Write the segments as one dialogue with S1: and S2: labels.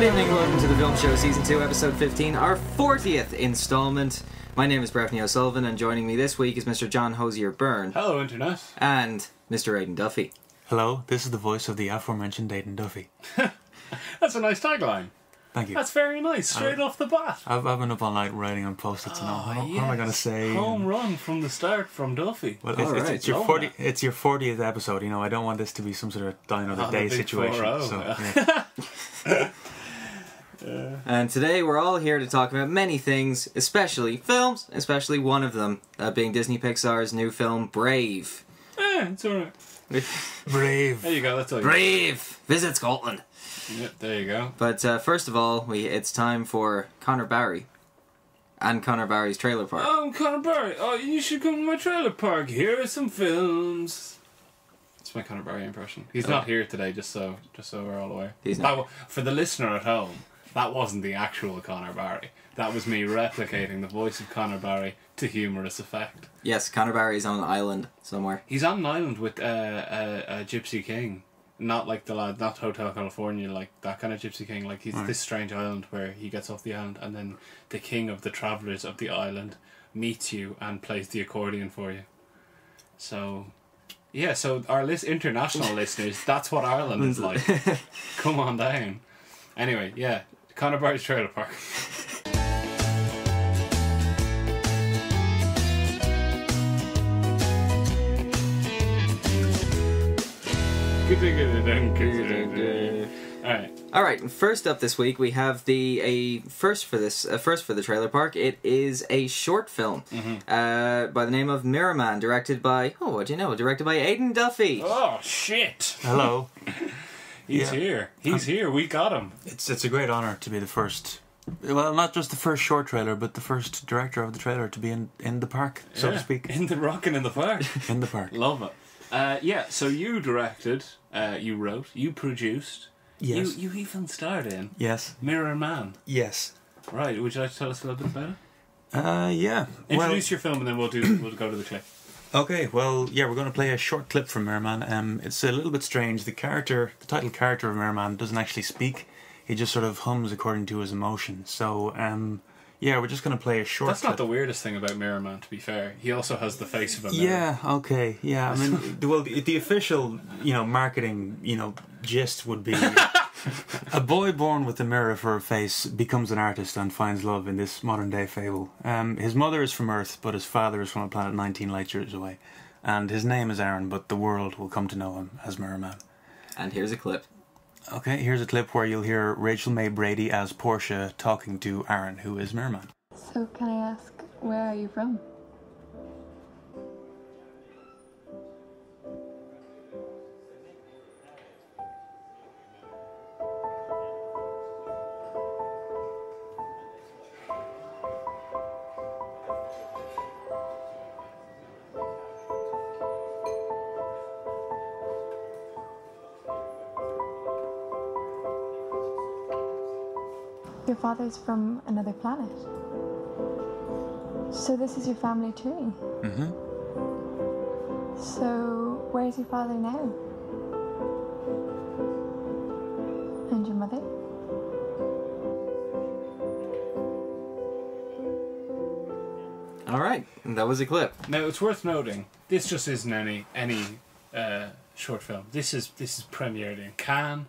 S1: Good evening and welcome to the Film Show Season 2, Episode 15, our 40th installment. My name is Breffni and Sullivan, and joining me this week is Mr. John Hozier-Byrne.
S2: Hello, Internet.
S1: And Mr. Aidan Duffy.
S3: Hello, this is the voice of the aforementioned Aidan Duffy.
S2: That's a nice tagline.
S3: Thank you.
S2: That's very nice, straight off the bat.
S3: I've been up all night writing on post-its and all. What am I going to say?
S2: Home run from the start from Duffy.
S3: Well,
S1: Right.
S3: it's your 40th episode. You know, I don't want this to be some sort of die another day situation.
S2: 4-0,
S3: so,
S2: yeah.
S1: And today we're all here to talk about many things, especially films, especially one of them being Disney Pixar's new film, Brave.
S2: It's alright.
S3: Brave.
S2: There you go, that's all you
S1: Brave! Visit Scotland!
S2: Yep, there you go.
S1: But first of all, it's time for Conor Barry. And Conor Barry's Trailer Park.
S2: I'm Conor Barry. Oh, you should come to my trailer park. Here are some films. It's my Conor Barry impression. He's not here today, just so we're all aware.
S1: He's not.
S2: For the listener at home, that wasn't the actual Conor Barry. That was me replicating the voice of Conor Barry to humorous effect.
S1: Yes, Conor Barry is on an island somewhere.
S2: He's on an island with a Gypsy King. Not like the lad, not Hotel California, like that kind of Gypsy King. Like he's this strange island where he gets off the island and then the king of the travellers of the island meets you and plays the accordion for you. So, yeah, so our international listeners, that's what Ireland is like. Come on down. Anyway, yeah, Conor Barry's Trailer Park.
S1: Alright, and first up this week we have first for the trailer park. It is a short film by the name of Mirrorman, directed by Aidan Duffy.
S2: Oh shit!
S3: Hello.
S2: He's here. He's here. We got him.
S3: It's a great honour to be the first, well, not just the first short trailer, but the first director of the trailer to be in the park, so to speak.
S2: In the rockin' in the park.
S3: In the park.
S2: Love it. Yeah, so you directed, you wrote, you produced.
S3: Yes.
S2: You even starred in.
S3: Yes.
S2: Mirrorman.
S3: Yes.
S2: Right, would you like to tell us a little bit about it?
S3: Yeah.
S2: Introduce your film and then we'll go to the clip.
S3: Okay, well, yeah, we're going to play a short clip from Mirrorman. It's a little bit strange. The title character of Mirrorman doesn't actually speak. He just sort of hums according to his emotion. So, yeah, we're just going to play a short
S2: That's
S3: clip.
S2: not the weirdest thing about Mirrorman, to be fair. He also has the face of a mirror.
S3: Yeah, okay, yeah. I mean, the official, marketing, gist would be a boy born with a mirror for a face becomes an artist and finds love in this modern-day fable. His mother is from Earth, but his father is from a planet 19 light years away. And his name is Aaron, but the world will come to know him as Mirrorman.
S1: And here's a clip.
S3: Okay, here's a clip where you'll hear Rachel May Brady as Portia talking to Aaron, who is Mirrorman.
S4: So, can I ask, where are you from? Your father's from another planet. So this is your family tree.
S3: Mm-hmm.
S4: So where's your father now? And your mother?
S1: Alright, that was a clip.
S2: Now, it's worth noting, this just isn't any short film. This is premiered in Cannes.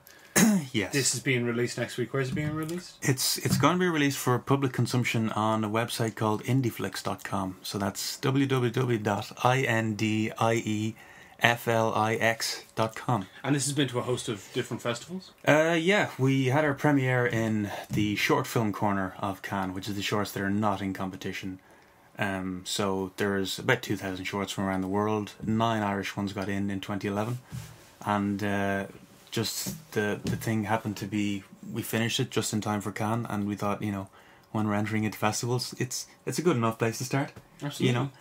S3: Yes.
S2: This is being released next week. Where's it being released?
S3: It's going to be released for public consumption on a website called indieflix.com. So that's www.indieflix.com.
S2: And this has been to a host of different festivals?
S3: Yeah, we had our premiere in the short film corner of Cannes, which is the shorts that are not in competition. So there's about 2,000 shorts from around the world. 9 Irish ones got in 2011. And just the thing happened to be, we finished it just in time for Cannes, and we thought, when we're entering into festivals, it's a good enough place to start.
S2: Absolutely.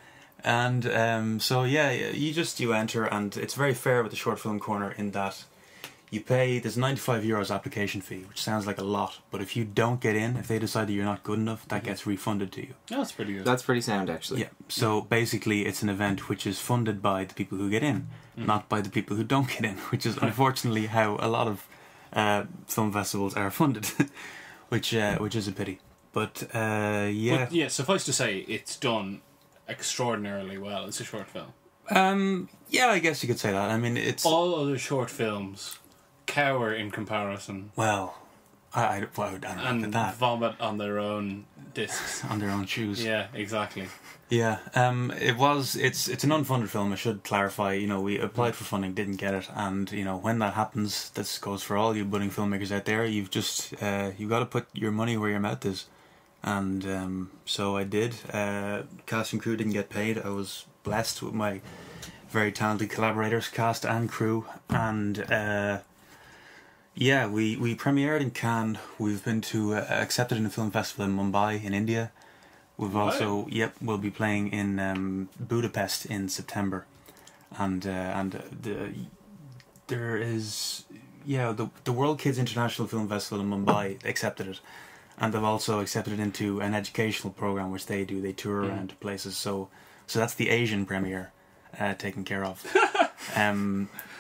S3: And so yeah, you enter, and it's very fair with the short film corner in that you pay, there's €95 application fee, which sounds like a lot, but if you don't get in, if they decide that you're not good enough, that gets refunded to you.
S2: Oh, that's pretty good.
S1: That's pretty sound, actually.
S3: Yeah, so basically it's an event which is funded by the people who get in, not by the people who don't get in, which is unfortunately how a lot of film festivals are funded, which is a pity. But yeah.
S2: But, yeah, suffice to say, it's done extraordinarily well. It's a short film.
S3: Yeah, I guess you could say that. I mean, it's...
S2: All other short films cower in comparison.
S3: Well, I don't know
S2: and
S3: about that.
S2: Vomit on their own discs.
S3: On their own shoes.
S2: Yeah, exactly.
S3: Yeah, it's an unfunded film, I should clarify. You know, we applied for funding, didn't get it, and, you know, when that happens, this goes for all you budding filmmakers out there, you've just, you've got to put your money where your mouth is. And so I did. Cast and crew didn't get paid. I was blessed with my very talented collaborators, cast and crew, and yeah, we premiered in Cannes. We've been to accepted in a film festival in Mumbai in India. We've also we'll be playing in Budapest in September, and there is the World Kids International Film Festival in Mumbai accepted it, and they've also accepted it into an educational program which they do. They tour around places, so that's the Asian premiere taken care of.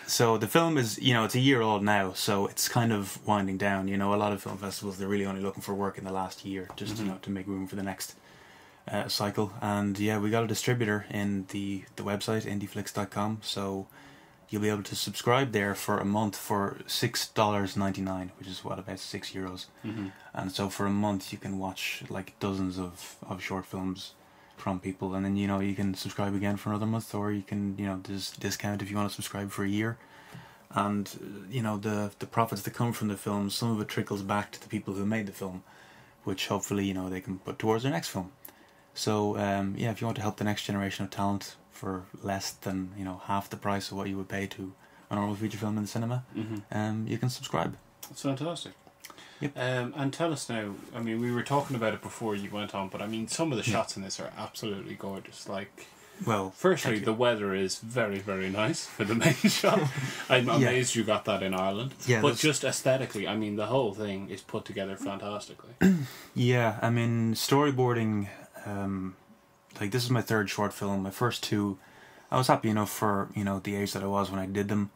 S3: So the film is, you know, it's a year old now, so it's kind of winding down. You know, a lot of film festivals, they're really only looking for work in the last year, just you know, to make room for the next cycle. And yeah, we got a distributor in the website indieflix.com, so you'll be able to subscribe there for a month for $6.99, which is what, about €6. And so for a month you can watch like dozens of short films from people, and then, you know, you can subscribe again for another month, or you can, you know, there's discount if you want to subscribe for a year. And, you know, the profits that come from the film, some of it trickles back to the people who made the film, which hopefully, you know, they can put towards their next film. So yeah, if you want to help the next generation of talent for less than, you know, half the price of what you would pay to a normal feature film in the cinema, you can subscribe.
S2: That's fantastic.
S3: Yep.
S2: And tell us now, I mean, we were talking about it before you went on, but I mean, some of the shots in this are absolutely gorgeous. Like,
S3: well,
S2: firstly, the weather is very, very nice for the main shot. I'm amazed you got that in Ireland. Yeah, but just aesthetically, I mean, the whole thing is put together fantastically.
S3: Yeah, I mean, storyboarding, like, this is my third short film. My first two, I was happy enough for, you know, the age that I was when I did them.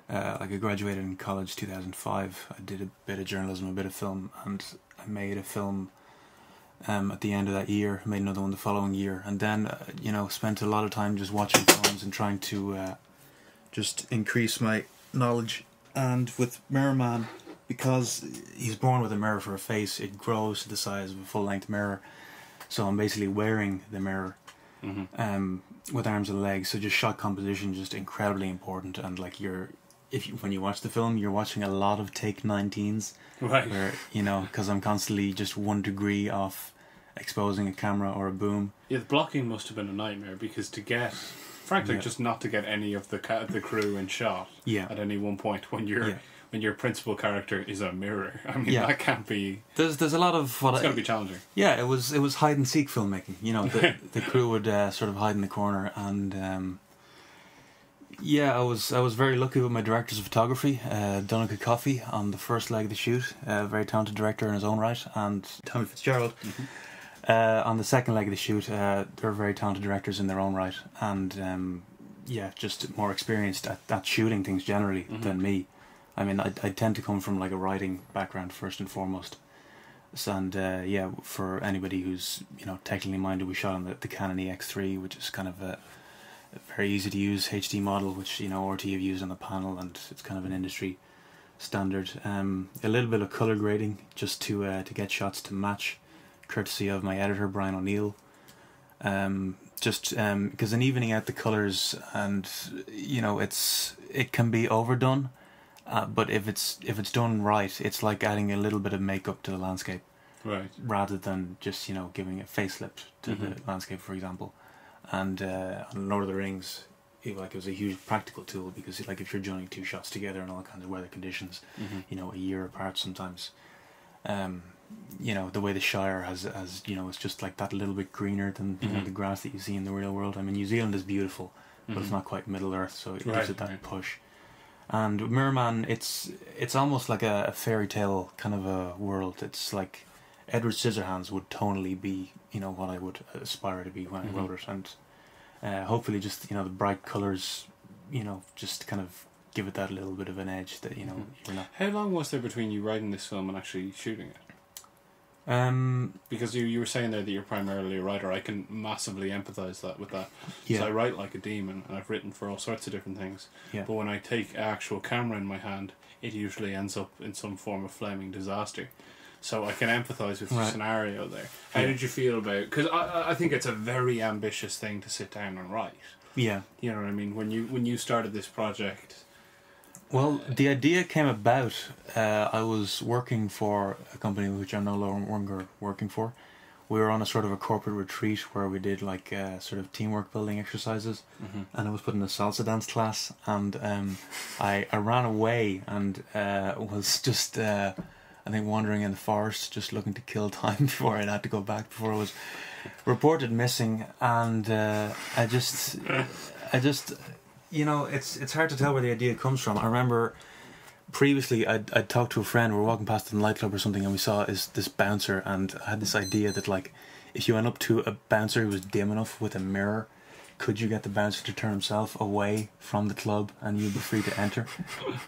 S3: Like, I graduated in college 2005. I did a bit of journalism, a bit of film, and I made a film at the end of that year. I made another one the following year, and then you know, spent a lot of time just watching films and trying to just increase my knowledge. And with Mirrorman, because he's born with a mirror for a face, it grows to the size of a full-length mirror. So I'm basically wearing the mirror with arms and legs. So just shot composition, just incredibly important. And like, when you watch the film, you're watching a lot of take 19s,
S2: right?
S3: Where, you know, because I'm constantly just 1 degree off exposing a camera or a boom.
S2: Yeah, the blocking must have been a nightmare, because to get, frankly, just not to get any of the crew in shot at any one point when your principal character is a mirror. I mean, that can't be. There's
S3: a lot of
S2: it's got to be challenging.
S3: Yeah, it was hide and seek filmmaking. You know, the crew would sort of hide in the corner, and yeah, I was very lucky with my directors of photography, Donnacha Coffey on the first leg of the shoot, very talented director in his own right, and Tommy Fitzgerald on the second leg of the shoot. They're very talented directors in their own right, and yeah, just more experienced at shooting things generally than me. I mean, I tend to come from like a writing background first and foremost, and yeah, for anybody who's, you know, technically minded, we shot on the Canon EX3, which is kind of a very easy to use HD model, which, you know, RT have used on the panel, and it's kind of an industry standard. A little bit of colour grading just to get shots to match, courtesy of my editor Brian O'Neill. Just because in evening out the colours, and, you know, it can be overdone, but if it's done right, it's like adding a little bit of makeup to the landscape,
S2: right? Rather
S3: than just, you know, giving a facelift to the landscape, for example. And on Lord of the Rings, it was a huge practical tool, because, like, if you're joining two shots together in all kinds of weather conditions, you know, a year apart sometimes, you know, the way the Shire has you know, it's just like that little bit greener than you know, the grass that you see in the real world. I mean, New Zealand is beautiful, but it's not quite Middle Earth, so it gives it that push. And with Mirrorman, it's almost like a fairy tale kind of a world. It's like Edward Scissorhands would tonally be, you know, what I would aspire to be when I wrote it, and hopefully just, you know, the bright colours, you know, just kind of give it that little bit of an edge that, you know, you're not...
S2: How long was there between you writing this film and actually shooting it? Because you were saying there that you're primarily a writer. I can massively empathise with that.
S3: Yeah.
S2: So I write like a demon, and I've written for all sorts of different things.
S3: Yeah.
S2: But when I take an actual camera in my hand, it usually ends up in some form of flaming disaster. So I can empathise with the scenario there. How did you feel about... Because I think it's a very ambitious thing to sit down and write.
S3: Yeah.
S2: You know what I mean? When you started this project...
S3: Well, the idea came about. I was working for a company which I'm no longer working for. We were on a sort of a corporate retreat where we did like sort of teamwork building exercises, and I was put in a salsa dance class, and I ran away and was just I think wandering in the forest, just looking to kill time before I had to go back before I was reported missing, and I just. You know, it's hard to tell where the idea comes from. I remember previously I'd talked to a friend. We were walking past the nightclub or something, and we saw this bouncer, and I had this idea that like if you went up to a bouncer who was dim enough with a mirror, could you get the bouncer to turn himself away from the club and you'd be free to enter?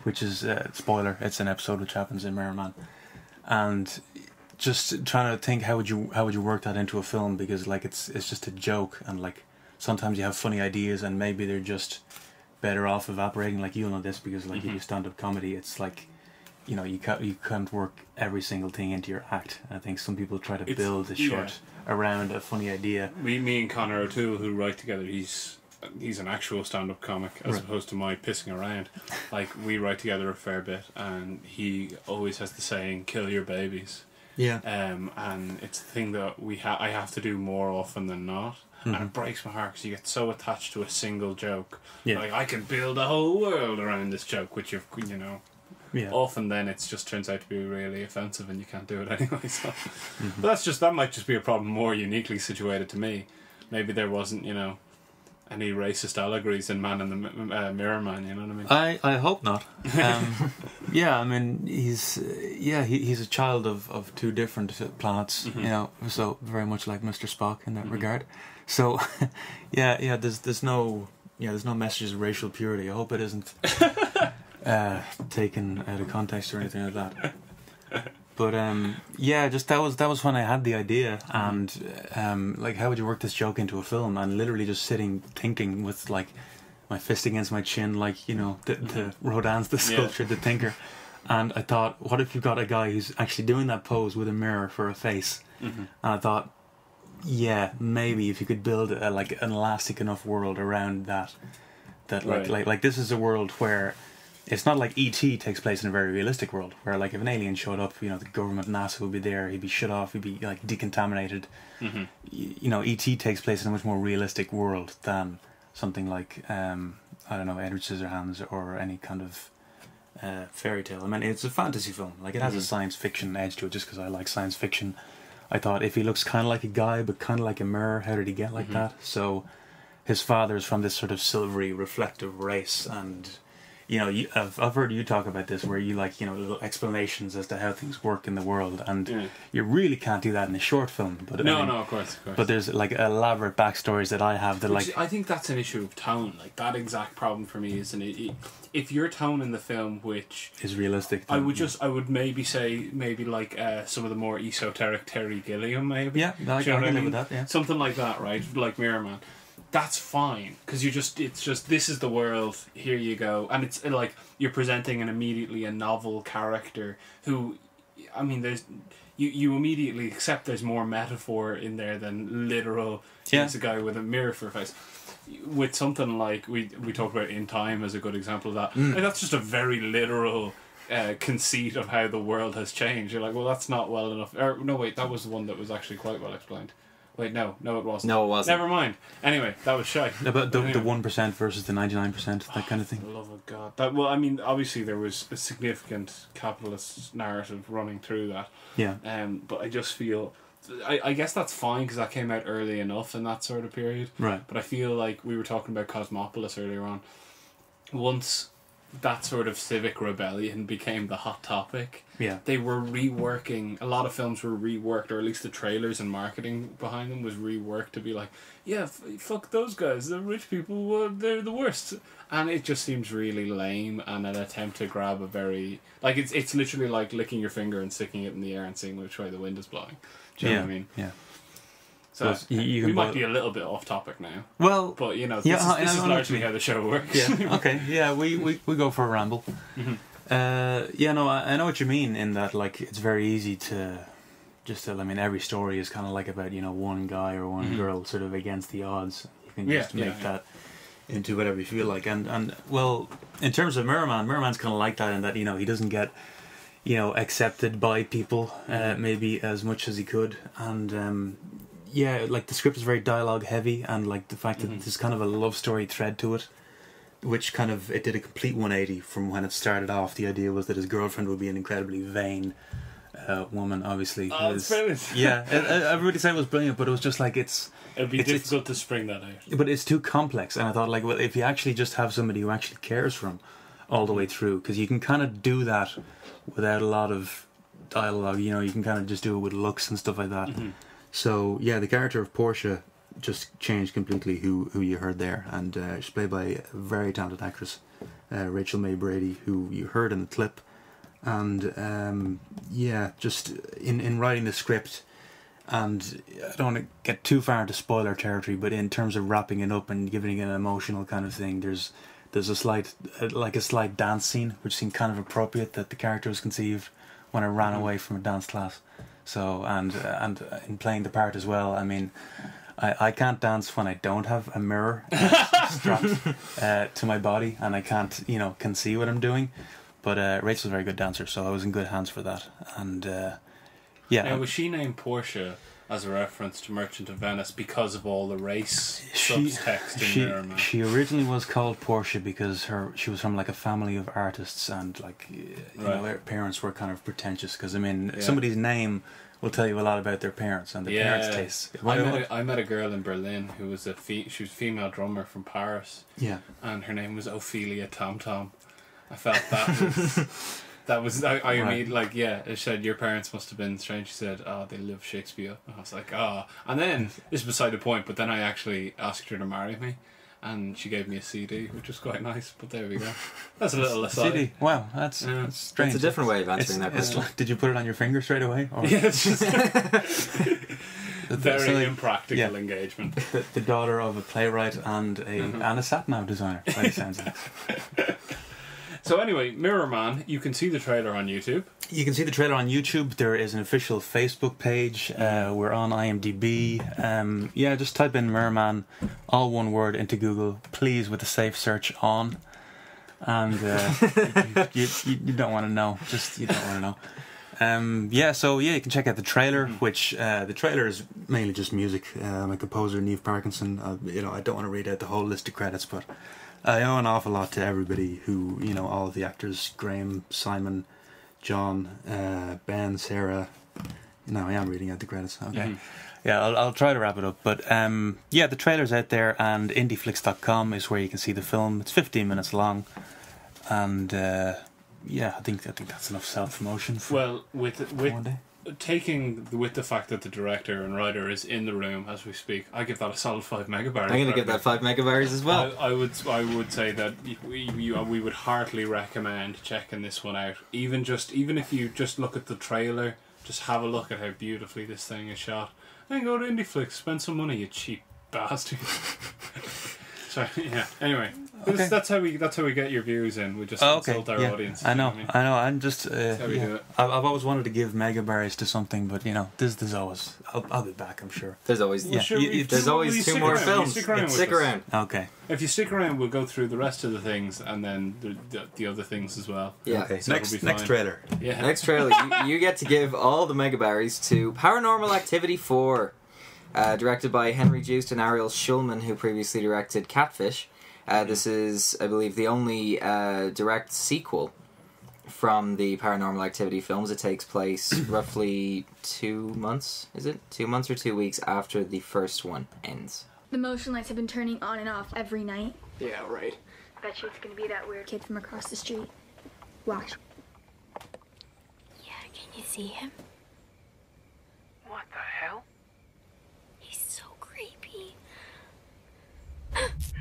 S3: Which is spoiler. It's an episode which happens in Mirrorman, and just trying to think how would you work that into a film, because like it's just a joke, and like sometimes you have funny ideas and maybe they're just better off evaporating. Like, you'll know this because like you do stand-up comedy, it's like, you know, you can't work every single thing into your act. I think some people try to build a short around a funny idea.
S2: Me and Conor O'Toole, who write together, he's an actual stand-up comic as opposed to my pissing around. Like, we write together a fair bit, and he always has the saying, "Kill your babies."
S3: Yeah.
S2: And it's a thing that I have to do more often than not. And it breaks my heart because you get so attached to a single joke. Yeah. Like, I can build a whole world around this joke, which you know. Yeah. Often then it just turns out to be really offensive and you can't do it anyway. So, but that might just be a problem more uniquely situated to me. Maybe there wasn't, you know, any racist allegories in Man in the Mirrorman. You know what I mean?
S3: I hope not. Yeah, I mean he's a child of two different planets. You know, so very much like Mr. Spock in that regard. So, yeah. There's no messages of racial purity. I hope it isn't taken out of context or anything like that. But just that was when I had the idea, and like, how would you work this joke into a film? And literally just sitting thinking with like my fist against my chin, like, you know, the Rodin's the sculpture, the thinker. And I thought, what if you've got a guy who's actually doing that pose with a mirror for a face? And I thought, yeah, maybe if you could build like an elastic enough world around that like this is a world where it's not like E.T. takes place in a very realistic world, where like if an alien showed up, you know, the government, NASA would be there, he'd be shut off, he'd be like decontaminated. You know, E.T. takes place in a much more realistic world than something like I don't know, Edward Scissorhands or any kind of fairy tale. I mean, it's a fantasy film, like it has a science fiction edge to it, just because I like science fiction. I thought, if he looks kind of like a guy but kind of like a mirror, how did he get like that? So his father's from this sort of silvery reflective race, and you know, I've heard you talk about this, where you like, you know, little explanations as to how things work in the world, and you really can't do that in a short film. But
S2: no, of course.
S3: But there's like elaborate backstories that I have that like.
S2: I think that's an issue of tone. Like, that exact problem for me is if your tone in the film, which
S3: is realistic,
S2: then, I would maybe say like some of the more esoteric Terry Gilliam, maybe.
S3: Yeah, I can live with that. Yeah,
S2: something like that, right? Like Mirrorman. That's fine, because it's just this is the world, here you go, and it's like you're presenting immediately a novel character who, I mean, there's you immediately accept there's more metaphor in there than literal. Here's a guy with a mirror for a face. With something like we talked about In Time as a good example of that. Like, that's just a very literal conceit of how the world has changed. You're like, well, that's not well enough. Or no, wait, that was the one that was actually quite well explained. Wait, no, it wasn't.
S1: No, it wasn't.
S2: Never mind. Anyway, that was shy.
S3: About the 1% versus the 99%, that kind of thing.
S2: For the love of God. Well, I mean, obviously there was a significant capitalist narrative running through that.
S3: Yeah.
S2: But I just feel, I guess that's fine because that came out early enough in that sort of period.
S3: Right.
S2: But I feel like we were talking about Cosmopolis earlier on. Once that sort of civic rebellion became the hot topic.
S3: Yeah.
S2: They were reworking, a lot of films were reworked, or at least the trailers and marketing behind them was reworked to be like, yeah, fuck those guys, the rich people, they're the worst. And it just seems really lame, and an attempt to grab a very, like, it's literally like licking your finger and sticking it in the air and seeing which way the wind is blowing. Do you know what I mean?
S3: Yeah.
S2: So
S3: you
S2: we might be a little bit off topic now.
S3: Well,
S2: but you know, this is largely how the show works.
S3: Yeah. Okay. Yeah. We go for a ramble.
S2: Mm-hmm.
S3: No, I know what you mean in that, like, it's very easy to every story is kind of like about, one guy or one girl sort of against the odds. You can just make that into whatever you feel like. And well, in terms of Mirrorman's kind of like that in that, he doesn't get, accepted by people maybe as much as he could. And like the script is very dialogue heavy, and like the fact that there's kind of a love story thread to it, which kind of, it did a complete 180 from when it started off. The idea was that his girlfriend would be an incredibly vain woman, obviously.
S2: It's brilliant.
S3: Yeah, everybody said it was brilliant, but it was just like it'd
S2: be difficult to spring that out.
S3: But it's too complex, and I thought, like, well, if you actually just have somebody who actually cares for him all the way through, because you can kind of do that without a lot of dialogue. You can kind of just do it with looks and stuff like that. So yeah, the character of Portia just changed completely. Who you heard there, and she's played by a very talented actress, Rachel May Brady, who you heard in the clip. And just in writing the script, and I don't want to get too far into spoiler territory, but in terms of wrapping it up and giving it an emotional kind of thing, there's a slight dance scene which seemed kind of appropriate, that the character was conceived when I ran away from a dance class. So and in playing the part as well, I mean, I can't dance when I don't have a mirror strapped to my body, and I can't can see what I'm doing. But Rachel's a very good dancer, so I was in good hands for that. And
S2: Now, was she named Portia as a reference to Merchant of Venice because of all the race subtext in Mirrorman?
S3: She originally was called Portia because she was from like a family of artists, and like her parents were kind of pretentious. Because somebody's name will tell you a lot about their parents and their parents' tastes.
S2: I met a girl in Berlin who was she was a female drummer from Paris.
S3: Yeah,
S2: and her name was Ophelia Tom Tom. I felt that was I mean, like, it said your parents must have been strange. She said, they love Shakespeare. And I was like, and then this is beside the point, but then I actually asked her to marry me, and she gave me a CD, which was quite nice. But there we go. That's a little aside.
S3: CD. Wow, that's strange.
S1: It's a different way of answering that question.
S3: Did you put it on your finger straight away? Or?
S2: Yeah, it's just very impractical engagement.
S3: The daughter of a playwright and a sat-nav designer, by the sounds of it.
S2: So anyway, Mirrorman, you can see the trailer on YouTube.
S3: You can see the trailer on YouTube. There is an official Facebook page. We're on IMDb. Just type in Mirrorman, all one word, into Google, please, with the safe search on. And you don't want to know. You don't want to know. You can check out the trailer, which the trailer is mainly just music. My composer, Niamh Parkinson. I don't want to read out the whole list of credits, but I owe an awful lot to everybody who, all of the actors, Graham, Simon, John, Ben, Sarah. I am reading out the credits. Okay. Yeah, I'll try to wrap it up. But the trailer's out there, and indieflix.com is where you can see the film. It's 15 minutes long, and I think that's enough self-promotion.
S2: Well, with one day. With the fact that the director and writer is in the room as we speak, I give that a solid 5 megabytes.
S1: I'm going to give that 5 megabytes as well.
S2: I would say that we would heartily recommend checking this one out. Even if you just look at the trailer, just have a look at how beautifully this thing is shot. Then go to IndieFlix, spend some money, you cheap bastard. Sorry, yeah. Anyway, that's how we get your views in. We just insult our audience.
S3: I know. I'm just. That's how we do it. I've always wanted to give megabytes to something, but this is always. I'll be back. I'm sure.
S1: There's always. There's always 2 more films. Stick around.
S3: Okay.
S2: If you stick around, we'll go through the rest of the things and then the other things as well.
S1: Yeah.
S3: Okay. So next trailer.
S2: Yeah.
S1: Next trailer. you get to give all the megaberries to Paranormal Activity 4. Directed by Henry Joost and Ariel Schulman, who previously directed Catfish. This is, I believe, the only direct sequel from the Paranormal Activity films. It takes place roughly 2 months, is it? 2 months or 2 weeks after the first one ends.
S5: The motion lights have been turning on and off every night.
S6: Yeah, right.
S5: Bet you it's gonna be that weird kid from across the street. Watch.
S6: Yeah, can you see him?
S7: What the hell?
S6: He's so creepy.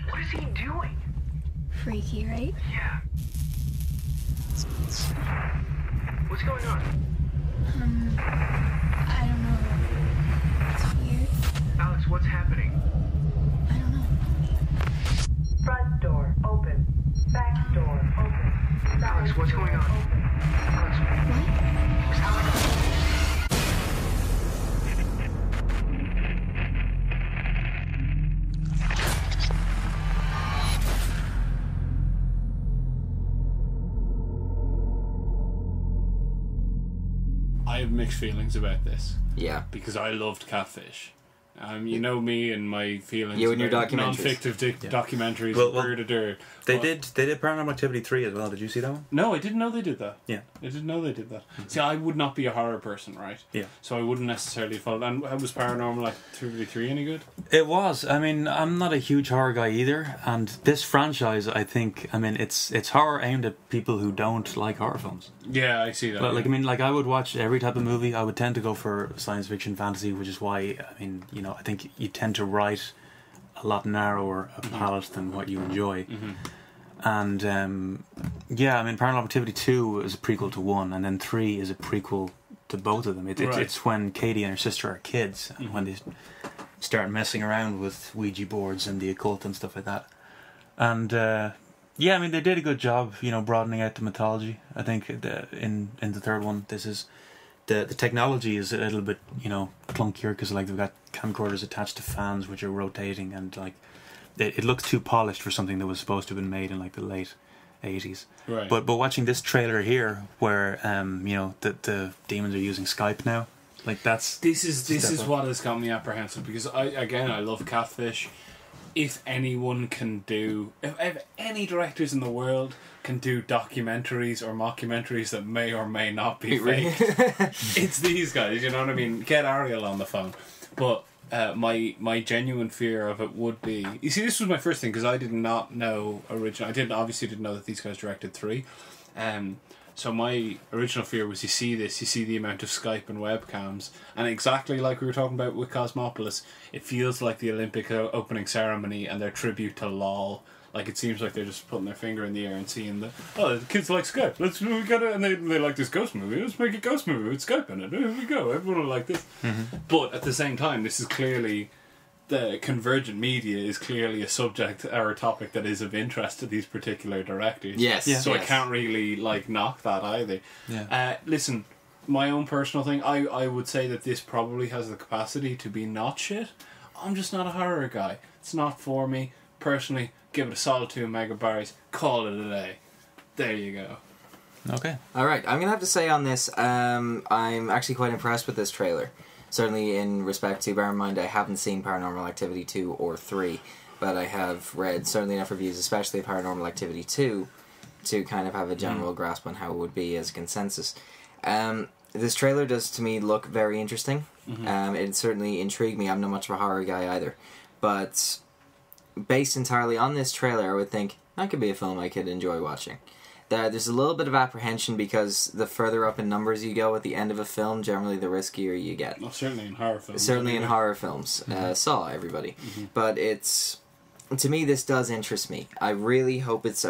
S7: What is he doing?
S5: Freaky, right?
S7: Yeah. What's going on?
S5: I don't know. It's weird.
S7: Alex, what's happening?
S5: I don't know.
S8: Front door open. Back door open.
S7: Alex, what's going on? Alex,
S5: What?
S7: is Alex...
S2: I have mixed feelings about this
S1: Yeah.
S2: because I loved Catfish. You know me and my feelings.
S1: You and your
S2: about
S1: documentaries.
S2: non-fictive documentaries.
S3: Well, They
S2: But-
S3: did Paranormal Activity 3 as well. Did you see that one?
S2: No, I didn't know they did that.
S3: Yeah.
S2: I didn't know they did that. See, I would not be a horror person, right?
S3: Yeah.
S2: So I wouldn't necessarily follow. And how was Paranormal Activity 3 any good?
S3: It was. I mean, I'm not a huge horror guy either, and this franchise, I think, I mean, it's horror aimed at people who don't like horror films.
S2: Yeah, I see that.
S3: Like, I mean, like, I would watch every type of movie. I would tend to go for science fiction, fantasy, which is why, I mean, you know, I think you tend to write a lot narrower a palette than what you enjoy. And, yeah, I mean, Paranormal Activity 2 is a prequel to 1, and then 3 is a prequel to both of them. It's when Katie and her sister are kids, and when they start messing around with Ouija boards and the occult and stuff like that. And, yeah, I mean, they did a good job, you know, broadening out the mythology. I think in the third one, this is the technology is a little bit, you know, clunkier because like they've got camcorders attached to fans which are rotating, and like it looks too polished for something that was supposed to have been made in like the late 80s.
S2: Right.
S3: But watching this trailer here, where you know the demons are using Skype now, like this
S2: is what has got me apprehensive because I love Catfish. If anyone can do, if any directors in the world can do documentaries or mockumentaries that may or may not be fake, it's these guys. You know what I mean? Get Ariel on the phone. But my genuine fear of it would be, you see, this was my first thing because I did not know original. I obviously didn't know that these guys directed 3. So my original fear was you see the amount of Skype and webcams, and exactly like we were talking about with Cosmopolis, it feels like the Olympic opening ceremony and their tribute to LOL. Like it seems like they're just putting their finger in the air and seeing the kids like Skype. We got it, and they like this ghost movie. Let's make a ghost movie with Skype in it. Here we go. Everyone will like this. But at the same time, this is clearly. The convergent media is clearly a subject or a topic that is of interest to these particular directors.
S1: Yes. Yeah.
S2: So
S1: Yes.
S2: I can't really like knock that either.
S3: Yeah.
S2: Listen, my own personal thing, I would say that this probably has the capacity to be not shit. I'm just not a horror guy. It's not for me. Personally, give it a solid 2 megabytes. Call it a day. There you go.
S3: Okay.
S1: All right, I'm gonna have to say on this, I'm actually quite impressed with this trailer. Certainly in respect to, bear in mind, I haven't seen Paranormal Activity 2 or 3, but I have read certainly enough reviews, especially Paranormal Activity 2, to kind of have a general grasp on how it would be as a consensus. This trailer does, to me, look very interesting. It certainly intrigued me. I'm not much of a horror guy either. But based entirely on this trailer, I would think that could be a film I could enjoy watching. There's a little bit of apprehension because the further up in numbers you go at the end of a film, generally the riskier you get.
S2: Well, certainly in horror films.
S1: Certainly in horror films. Saw, everybody. But it's... To me, this does interest me. I really hope it's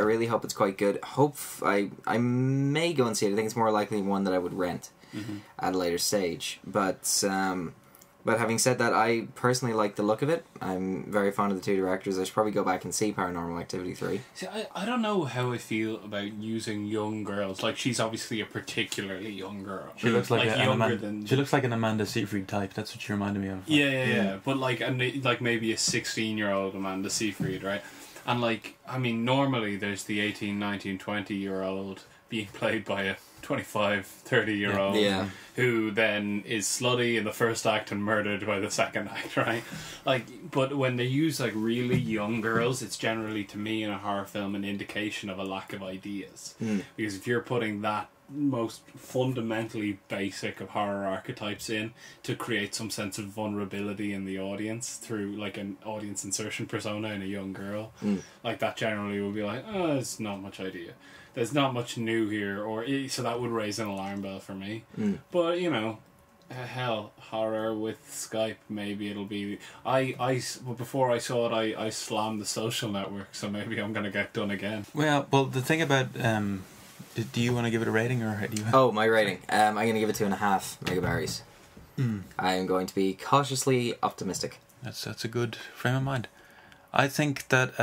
S1: quite good. I may go and see it. I think it's more likely one that I would rent at a later stage. But having said that, I personally like the look of it. I'm very fond of the 2 directors. I should probably go back and see Paranormal Activity 3.
S2: See, I don't know how I feel about using young girls. Like, she's obviously a particularly young girl.
S3: She looks like,
S2: she
S3: looks like an Amanda Seyfried type. That's what she reminded me of.
S2: Yeah. But like maybe a 16-year-old Amanda Seyfried, right? And like, I mean, normally there's the 18, 19, 20-year-old being played by a 25, 30-year-old who then is slutty in the first act and murdered by the second act, right? Like, but when they use like really young girls, it's generally, to me, in a horror film, an indication of a lack of ideas. Because if you're putting that most fundamentally basic of horror archetypes in to create some sense of vulnerability in the audience through like an audience insertion persona in a young girl. Like that generally would be like, oh, there's not much idea. There's not much new here, so that would raise an alarm bell for me. But you know, hell, horror with Skype, maybe it'll be. Well, before I saw it, I slammed The Social Network, so maybe I'm gonna get done again.
S3: Well, the thing about do you want to give it a rating, or do you?
S1: Oh, my rating. I'm going to give it 2.5 megabarries. I am going to be cautiously optimistic.
S3: That's a good frame of mind. I think that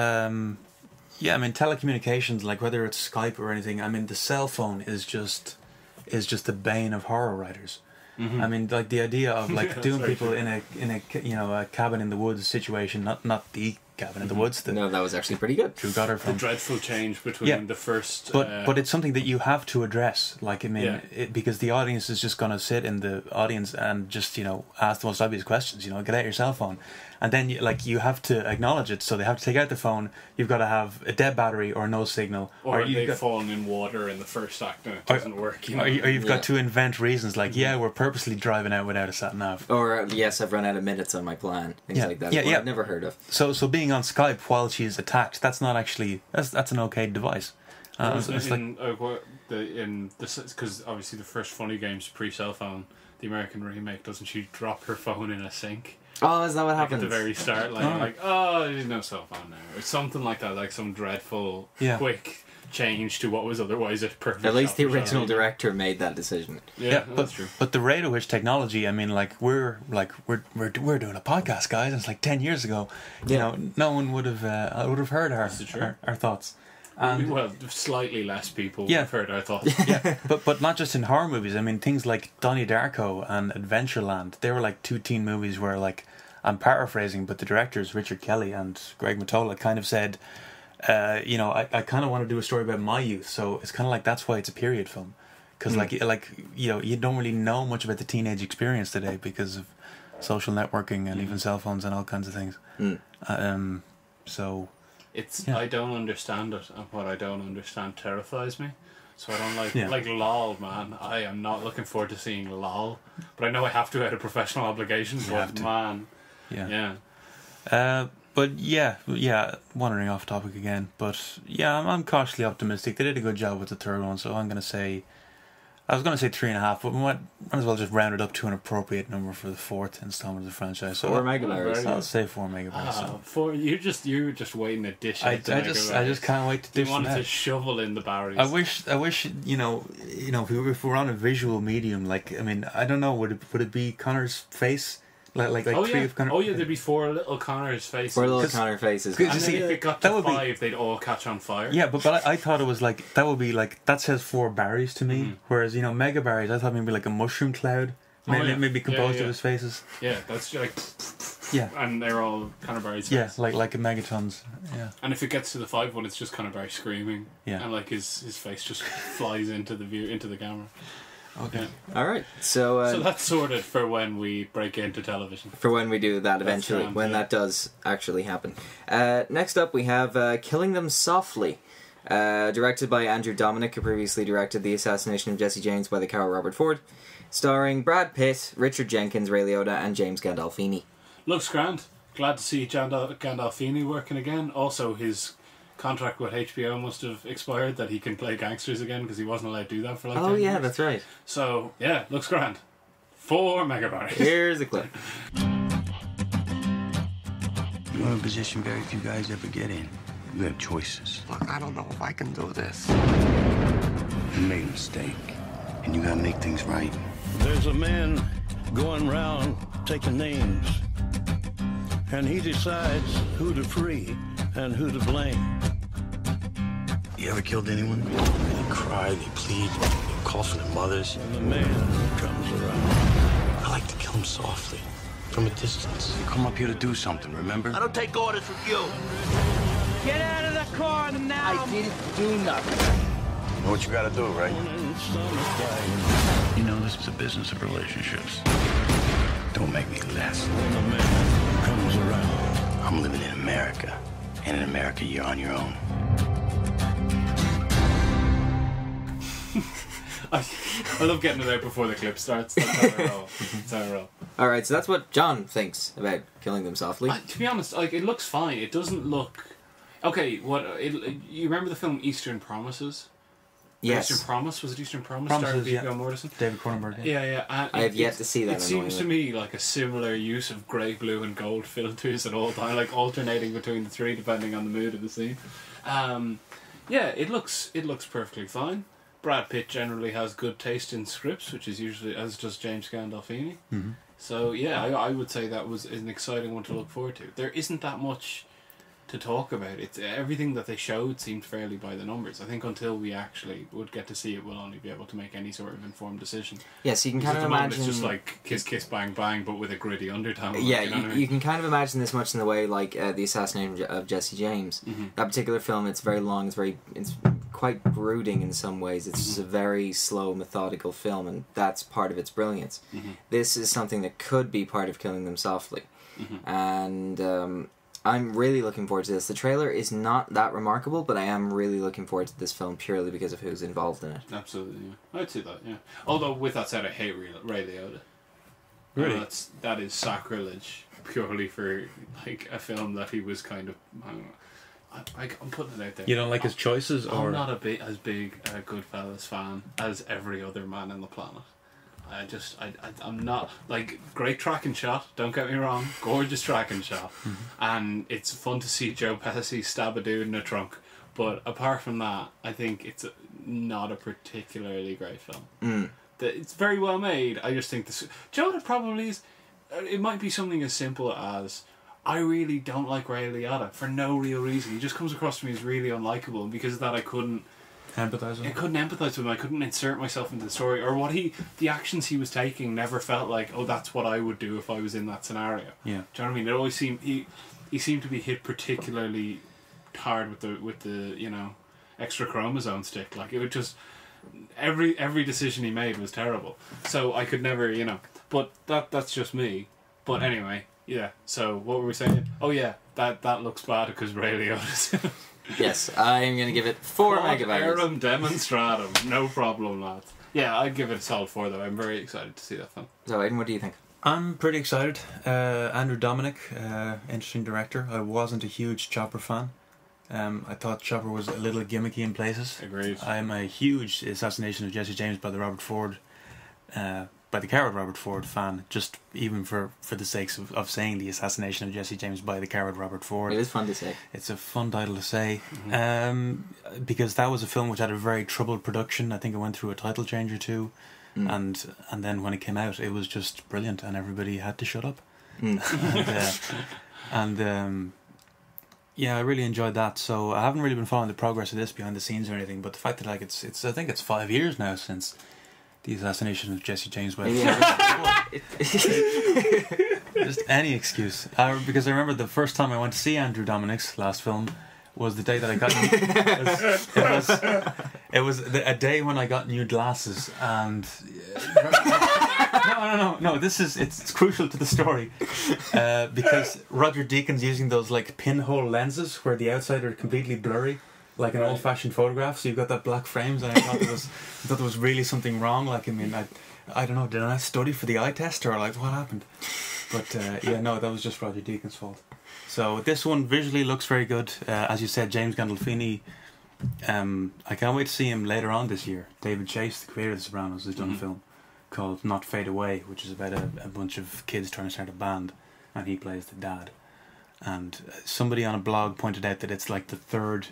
S3: yeah, I mean telecommunications, like whether it's Skype or anything. I mean the cell phone is just the bane of horror writers. I mean, like the idea of like doing people in a you know a cabin in the woods situation, not the cabin in the woods.
S1: No, that was actually pretty good.
S3: Drew Goddard film.
S2: The dreadful change between the first,
S3: but it's something that you have to address. Like I mean, because the audience is just going to sit in the audience and just ask the most obvious questions. Get out your cell phone, and then you have to acknowledge it. So they have to take out the phone. You've got to have a dead battery or no signal,
S2: or they've fallen in water in the first act and it doesn't work.
S3: Or you've got to invent reasons like we're purposely driving out without a sat nav,
S1: or yes, I've run out of minutes on my plan. Things like that. I've never heard of.
S3: So being on Skype while she is attacked, that's not actually that's an okay device.
S2: Because obviously the first Funny Games pre-cell phone, the American remake, doesn't she drop her phone in a sink?
S1: Oh, is that what happens?
S2: At the very start, there's no cell phone now, or something like that, like some dreadful quick change to what was otherwise a perfect.
S1: At least the original director made that decision.
S2: Yeah, that's true.
S3: But the rate at which technology, I mean, we're doing a podcast, guys, and it's like 10 years ago. No one would have heard our thoughts.
S2: Well, slightly less people have heard our thoughts.
S3: but not just in horror movies. I mean, things like Donnie Darko and Adventureland, they were like two teen movies where, like, I'm paraphrasing, but the directors, Richard Kelly and Greg Mottola, kind of said, I kind of want to do a story about my youth, so it's kind of like that's why it's a period film, because you don't really know much about the teenage experience today because of social networking and even cell phones and all kinds of things. So
S2: it's I don't understand it, and what I don't understand terrifies me. So I don't like LOL, man. I am not looking forward to seeing LOL, but I know I have to out of professional obligation. But man,
S3: But wandering off topic again. But I'm cautiously optimistic. They did a good job with the third one, so I was going to say 3.5, but we might as well just round it up to an appropriate number for the fourth installment of the franchise. So
S1: 4 megabytes.
S3: I'll say 4 megabytes.
S2: 4. You're just waiting to dish out the megabytes.
S3: I just can't wait to dish
S2: them out. You wanted to shovel in the barriers.
S3: I wish if we're on a visual medium, like, I mean, I don't know, would it be Connor's face? Three of Connor.
S2: There'd be 4 little Connor's faces.
S1: 4 little Connor faces.
S2: And then if it got to 5, they'd all catch on fire.
S3: Yeah, but I thought it was like, that would be like, that says 4 Barrys to me, whereas, Mega Barrys, I thought maybe like a mushroom cloud, maybe composed of his faces.
S2: Yeah, that's like, and they're all Conor Barry's
S3: face.
S2: face.
S3: Yeah, like a megatons. Yeah.
S2: And if it gets to the 5 one, it's just Conor Barry screaming. Yeah. And like his face just flies into the camera.
S3: Okay.
S1: All right. So
S2: that's sorted for when we break into television.
S1: For when we do that eventually, that does actually happen. Next up, we have Killing Them Softly, directed by Andrew Dominic, who previously directed The Assassination of Jesse James by the Carol Robert Ford, starring Brad Pitt, Richard Jenkins, Ray Liotta, and James Gandolfini.
S2: Looks grand. Glad to see Gandolfini working again. Also, his contract with HBO must have expired that he can play gangsters again, because he wasn't allowed to do that for 10 years.
S1: That's right.
S2: So looks grand. 4 megabytes.
S1: Here's a clip.
S9: You're in a position very few guys ever get in. You have choices.
S10: Look, I don't know if I can do this.
S9: You made a mistake, and you gotta make things right.
S11: There's a man going around taking names, and he decides who to free and who to blame.
S9: You ever killed anyone? They cry, they plead, they call for their mothers.
S11: And the man comes around.
S9: I like to kill them softly, from a distance. You come up here to do something, remember?
S10: I don't take orders from you.
S12: Get out of the car now.
S10: I didn't do nothing.
S9: You know what you gotta do, right?
S11: You know, this is a business of relationships.
S9: Don't make me less.
S11: When the man comes around.
S9: I'm living in America, and in America, you're on your own.
S2: I love getting it out before the clip starts. That's how I roll. That's how I roll.
S1: Alright, so that's what John thinks about Killing Them Softly.
S2: To be honest, like, it looks fine. It doesn't look... Okay, you remember the film Eastern Promises?
S1: Yes.
S2: Eastern Promise? Was it Eastern Promise?
S3: Promises,
S2: Starring Viggo Mortensen?
S3: David Cronenberg.
S2: Yeah.
S1: I have yet to see that.
S2: It seems to me like a similar use of grey, blue and gold filters at all time, like alternating between the three depending on the mood of the scene. It looks perfectly fine. Brad Pitt generally has good taste in scripts, which is usually, as does James Gandolfini.
S3: Mm-hmm.
S2: So yeah, I would say that was an exciting one to look forward to. There isn't that much to talk about. It's everything that they showed seemed fairly by the numbers. I think until we actually would get to see it, we'll only be able to make any sort of informed decision.
S1: Yes, you can kind of imagine...
S2: It's just like kiss, kiss, bang, bang, but with a gritty undertone.
S1: Yeah,
S2: you know what I mean?
S1: you can kind of imagine this much in the way like The Assassination of Jesse James.
S2: Mm-hmm.
S1: That particular film, it's very long, it's quite brooding in some ways. It's just a very slow, methodical film, and that's part of its brilliance.
S2: Mm-hmm.
S1: This is something that could be part of Killing Them Softly.
S2: Mm-hmm.
S1: And I'm really looking forward to this. The trailer is not that remarkable, but I am really looking forward to this film purely because of who's involved in it.
S2: Absolutely, yeah. I'd see that, yeah. Although, with that said, I hate Ray Liotta.
S3: Really?
S2: That is sacrilege, purely for like a film that he was kind of... I'm putting it out there.
S3: You don't like his choices?
S2: I'm not as big a Goodfellas fan as every other man on the planet. I'm not, like, great tracking shot, don't get me wrong, gorgeous tracking shot, and it's fun to see Joe Pesci stab a dude in the trunk, but apart from that, I think it's not a particularly great film. It's very well made. I just think this... Do you know what it probably is? It might be something as simple as, I really don't like Ray Liotta for no real reason. He just comes across to me as really unlikable, and because of that I couldn't
S3: empathise
S2: with him. I couldn't insert myself into the story, or the actions he was taking never felt like, oh, that's what I would do if I was in that scenario.
S3: Yeah.
S2: Do you know what I mean? It always seemed he seemed to be hit particularly hard with the extra chromosome stick. Like, it would just every decision he made was terrible. So I could never, but that's just me. But anyway, yeah. So what were we saying? Oh yeah, that looks bad because Ray Liotta's in it.
S1: Yes, I'm going to give it 4 megabytes.
S2: Arum demonstratum. No problem, lads. Yeah, I'd give it a solid 4, though. I'm very excited to see that film.
S1: So, Aidan, what do you think?
S3: I'm pretty excited. Andrew Dominik, interesting director. I wasn't a huge Chopper fan. I thought Chopper was a little gimmicky in places.
S2: Agreed.
S3: I'm a huge Assassination of Jesse James by the coward Robert Ford fan, just even for the sakes of saying the Assassination of Jesse James by the coward Robert Ford.
S1: It is fun to say.
S3: It's a fun title to say, because that was a film which had a very troubled production. I think it went through a title change or two, and then when it came out, it was just brilliant, and everybody had to shut up. Yeah, I really enjoyed that. So I haven't really been following the progress of this behind the scenes or anything, but the fact that I think it's 5 years now since the Assassination of Jesse James by just any excuse. Because I remember the first time I went to see Andrew Dominik's last film was the day that I got it was a day when I got new glasses, and no, it's crucial to the story, because Roger Deakins using those like pinhole lenses where the outside are completely blurry, like an old-fashioned photograph, so you've got that black frames, and I thought there was really something wrong. Like, I mean, I don't know, did I study for the eye test, or like what happened? But that was just Roger Deakins' fault. So this one visually looks very good. As you said, James Gandolfini. I can't wait to see him later on this year. David Chase, the creator of The Sopranos, has done a film called Not Fade Away, which is about a bunch of kids trying to start a band, and he plays the dad. And somebody on a blog pointed out that it's like the third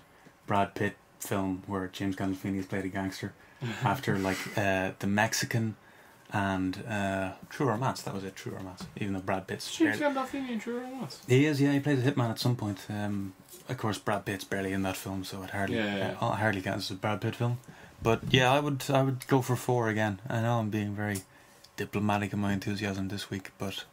S3: Brad Pitt film where James Gandolfini has played a gangster, after like The Mexican and True Romance. That was it, True Romance. Even though Brad Pitt's
S2: James Gandolfini in True Romance.
S3: He is, yeah. He plays a hitman at some point. Of course, Brad Pitt's barely in that film, so it hardly counts as a Brad Pitt film. But yeah, I would go for 4 again. I know I'm being very diplomatic in my enthusiasm this week, but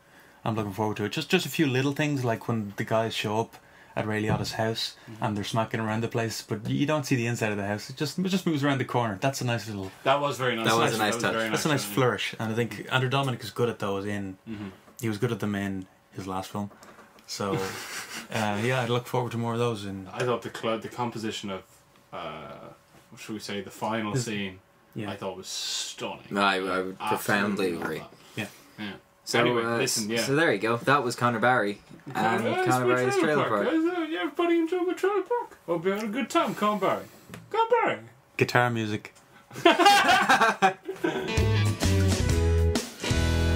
S3: I'm looking forward to it. Just a few little things, like when the guys show up at Ray Liotta's house and they're smacking around the place, but you don't see the inside of the house. It just moves around the corner. That's a nice little...
S2: That was very nice.
S1: That was a nice touch.
S3: That's a nice flourish. And I think Andrew Dominik is good at those he was good at them in his last film. So, I'd look forward to more of those.
S2: I thought the composition of, what should we say, the final scene I thought was stunning.
S1: I would profoundly agree.
S3: Yeah.
S1: So,
S2: anyway, listen,
S1: so there you go. That was Conor Barry. And Conor Barry's Trailer Park.
S2: Everybody enjoy my Trailer Park. Hope you had a good time, Conor Barry. Conor Barry.
S3: Guitar music.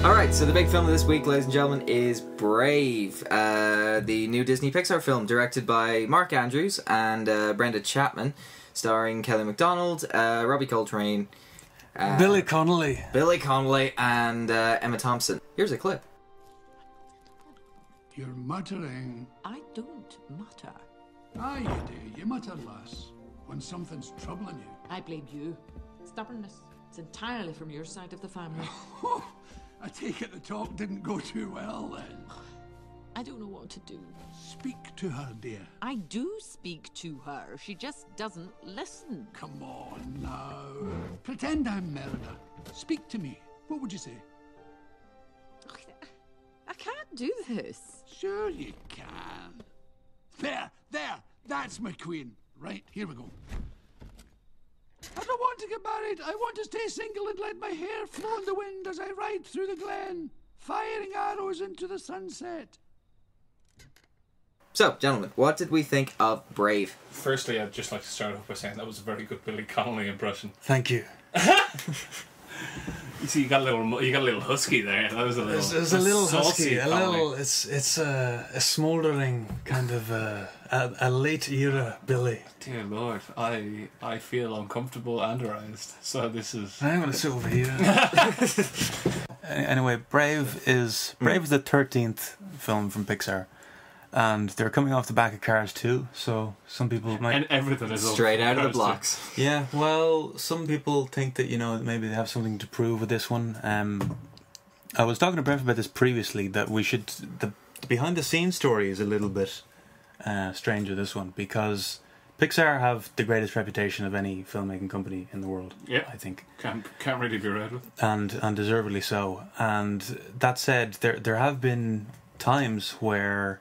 S1: Alright, so the big film of this week, ladies and gentlemen, is Brave, the new Disney Pixar film directed by Mark Andrews and Brenda Chapman, starring Kelly MacDonald, Robbie Coltrane,
S3: Billy Connolly,
S1: and Emma Thompson. Here's a clip.
S13: You're muttering.
S14: I don't mutter.
S13: Aye, you do. You mutter, lass, when something's troubling you.
S14: I blame you. Stubbornness. It's entirely from your side of the family.
S13: I take it the talk didn't go too well, then.
S14: I don't know what to do.
S13: Speak to her, dear.
S14: I do speak to her. She just doesn't listen.
S13: Come on, now. Pretend I'm Merida. Speak to me. What would you say?
S14: I can't do this.
S13: Sure you can. There. That's my queen. Right, here we go. I don't want to get married. I want to stay single and let my hair flow in the wind as I ride through the glen, firing arrows into the sunset.
S1: So, gentlemen, what did we think of Brave?
S2: Firstly, I'd just like to start off by saying that was a very good Billy Connolly impression.
S3: Thank you.
S2: You see, you got a little husky there. That was a little.
S3: There's a little
S2: saucy
S3: husky. A little. It's a smouldering kind of a late era Billy.
S2: Dear Lord, I feel uncomfortable and aroused. So this is.
S3: I'm gonna sit over here. Anyway, Brave is the 13th film from Pixar. And they're coming off the back of Cars 2, so some people might...
S2: And everything is
S1: straight out of the blocks.
S3: Yeah, well, some people think that, maybe they have something to prove with this one. I was talking to Brent about this previously, that we should... The behind-the-scenes story is a little bit strange with this one, because Pixar have the greatest reputation of any filmmaking company in the world, I think.
S2: Can't really be read with.
S3: And deservedly so. And that said, there have been times where...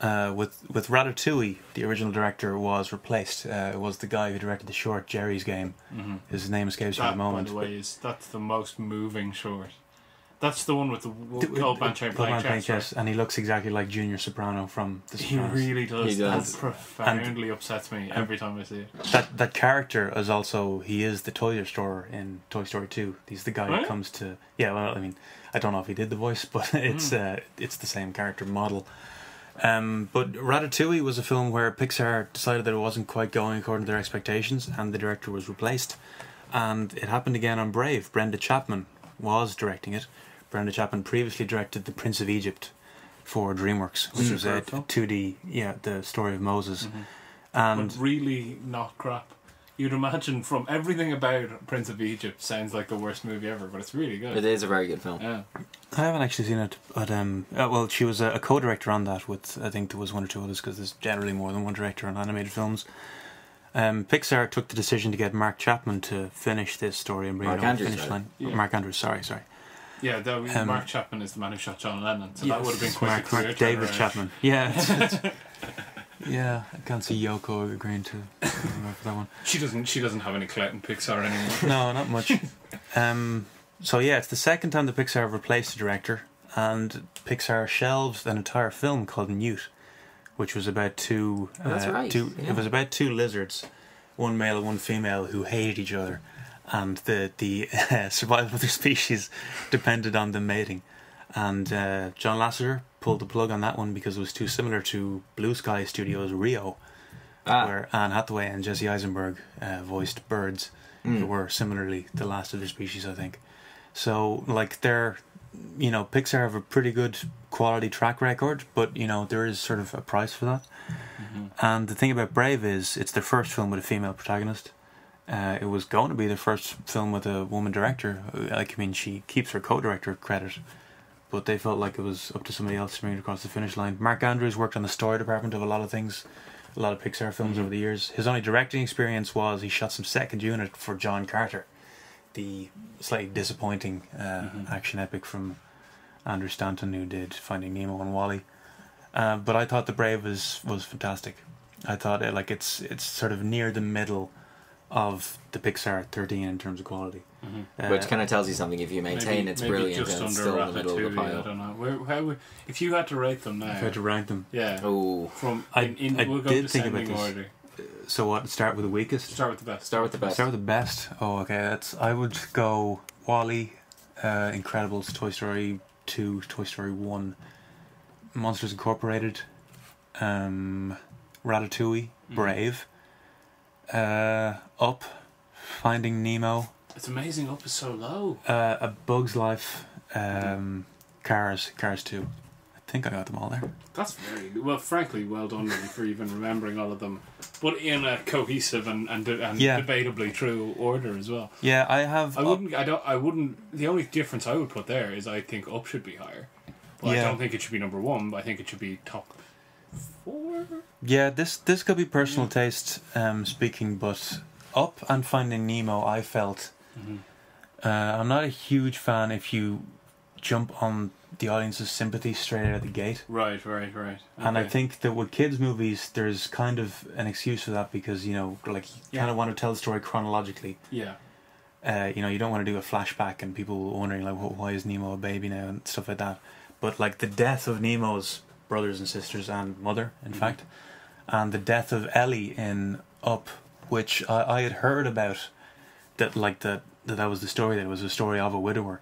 S3: with Ratatouille, the original director was replaced. It was the guy who directed the short Jerry's Game. Mm-hmm. His name escapes me at the moment.
S2: By the way, that's the most moving short. That's the one with the old man playing chess, right?
S3: And he looks exactly like Junior Soprano from The Sopranos.
S2: He really does.
S1: He does.
S2: That profoundly upsets me every time I see it.
S3: That character is also, he is the toy store in Toy Story 2. He's the guy who comes to... Yeah, well, I mean, I don't know if he did the voice, but it's the same character model. But Ratatouille was a film where Pixar decided that it wasn't quite going according to their expectations, and the director was replaced. And it happened again on Brave. Brenda Chapman was directing it. Brenda Chapman previously directed The Prince of Egypt for DreamWorks, which was a 2D, the story of Moses.
S2: Mm-hmm.
S3: And
S2: but really not crap. You'd imagine from everything about Prince of Egypt sounds like the worst movie ever, but it's really good.
S1: It is a very good film.
S2: Yeah.
S3: I haven't actually seen it, but well, she was a co-director on that with, I think there was one or two others, because there's generally more than one director on animated films. Pixar took the decision to get Mark Chapman to finish this story and bring it over the finish line.
S2: Yeah.
S3: Mark Andrews, sorry.
S2: Yeah, Mark Chapman is the man who shot John Lennon, so that would have been quite a career
S3: Mark David
S2: turnaround.
S3: Chapman. Yeah. Yeah, I can't see Yoko agreeing to for that one.
S2: She doesn't have any clout in Pixar anymore.
S3: No, not much. So yeah, it's the second time that Pixar have replaced a director, and Pixar shelved an entire film called Newt, which was about two.
S1: That's right.
S3: It was about two lizards, one male and one female, who hated each other, and the survival of their species depended on them mating. And John Lasseter pulled the plug on that one because it was too similar to Blue Sky Studios' Rio, where Anne Hathaway and Jesse Eisenberg voiced birds who were similarly the last of their species, I think. So, like, Pixar have a pretty good quality track record, but, there is sort of a price for that. Mm-hmm. And the thing about Brave is it's their first film with a female protagonist. It was going to be their first film with a woman director. She keeps her co-director credit, but they felt like it was up to somebody else to bring it across the finish line. Mark Andrews worked on the story department of a lot of things, a lot of Pixar films over the years. His only directing experience was he shot some second unit for John Carter, the slightly disappointing action epic from Andrew Stanton, who did Finding Nemo and WALL-E. But I thought The Brave was fantastic. I thought it's sort of near the middle of the Pixar 13 in terms of quality.
S1: Which kind of tells you something. If you maintain it's brilliant and it's still in the middle of the pile.
S2: I don't know. If you had to rate them now...
S3: If I had to rank them...
S2: Yeah.
S1: Oh.
S2: We'll go
S3: did think about this.
S2: Order.
S3: So what, start with the weakest?
S2: Start with the best.
S1: Start with the best.
S3: Start with the best. Oh, okay. I would go WALL-E, Incredibles, Toy Story 2, Toy Story 1, Monsters Incorporated, Ratatouille, Brave, Up, Finding Nemo.
S2: It's amazing Up is so low.
S3: A Bug's Life, Cars 2. I think I got them all there.
S2: That's very well. Frankly, well done really for even remembering all of them, but in a cohesive and debatably true order as well.
S3: Yeah, I have.
S2: I wouldn't. The only difference I would put there is I think Up should be higher. Well, I don't think it should be number 1, but I think it should be top 4.
S3: Yeah, this could be personal taste speaking, but Up and Finding Nemo, I felt. I'm not a huge fan if you jump on the audience's sympathy straight out of the gate.
S2: Right. Okay.
S3: And I think that with kids' movies, there's kind of an excuse for that because, you know, like, you kind of want to tell the story chronologically.
S2: Yeah.
S3: You know, you don't want to do a flashback and people wondering, like, why is Nemo a baby now and stuff like that. But, like, the death of Nemo's brothers and sisters and mother, in fact, and the death of Ellie in Up, which I had heard about, that was the story, that it was a story of a widower.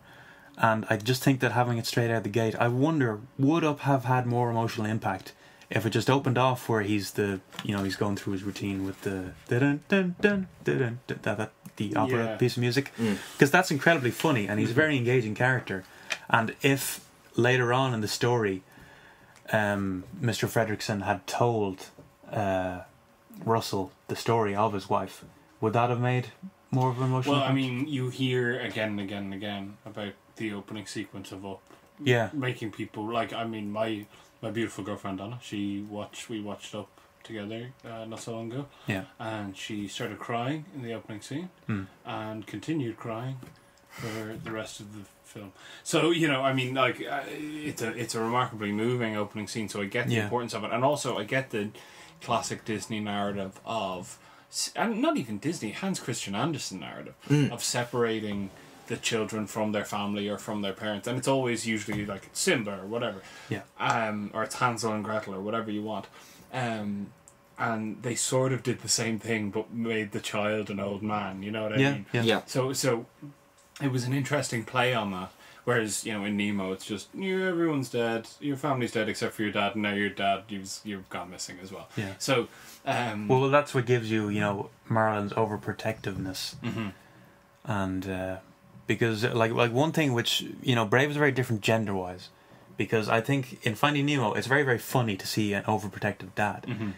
S3: And I just think that having it straight out the gate, I wonder, would Up have had more emotional impact if it just opened off where he's going through his routine with the the opera piece of music, because that's incredibly funny and he's a very engaging character. And if later on in the story, Mr. Fredricksen had told Russell the story of his wife, would that have made more of an emotional impact?
S2: I mean, you hear again and again and again about the opening sequence of Up, making people like. I mean, my beautiful girlfriend Donna, we watched Up together not so long ago, and she started crying in the opening scene and continued crying for the rest of the film. So you know, I mean, like it's a remarkably moving opening scene. So I get the importance of it, and also I get the classic Disney narrative of, and not even Disney, Hans Christian Andersen narrative of separating the children from their family or from their parents, and it's always usually like it's Simba or whatever, or it's Hansel and Gretel or whatever you want, and they sort of did the same thing but made the child an old man. You know what I mean?
S1: Yeah.
S2: So it was an interesting play on that. Whereas, you know, in Nemo, it's just everyone's dead, your family's dead except for your dad, and now your dad you've gone missing as well.
S3: Yeah.
S2: So,
S3: well, that's what gives you, you know, Marlon's overprotectiveness, and because like one thing which, you know, Brave is very different gender wise, because I think in Finding Nemo it's very, very funny to see an overprotective dad.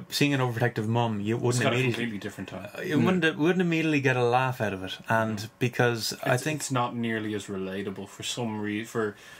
S3: Seeing an overprotective mum, you wouldn't immediately,
S2: a completely different time.
S3: You wouldn't immediately get a laugh out of it, and because I think
S2: it's not nearly as relatable for some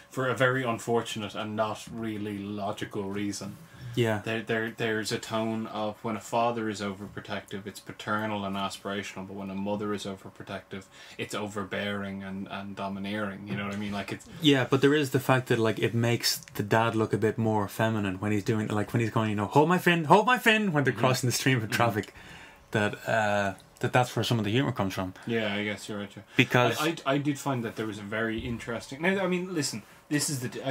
S2: for a very unfortunate and not really logical reason.
S3: Yeah,
S2: there's a tone of when a father is overprotective, it's paternal and aspirational, but when a mother is overprotective, it's overbearing and domineering. You know what I mean? Like it's
S3: but there is the fact that like it makes the dad look a bit more feminine when he's doing, like when he's going, you know, hold my fin when they're crossing the stream of traffic. That's where some of the humour comes from.
S2: Yeah, I guess you're right. Yeah.
S3: Because
S2: I did find that there was a very interesting. Now, I mean, listen, I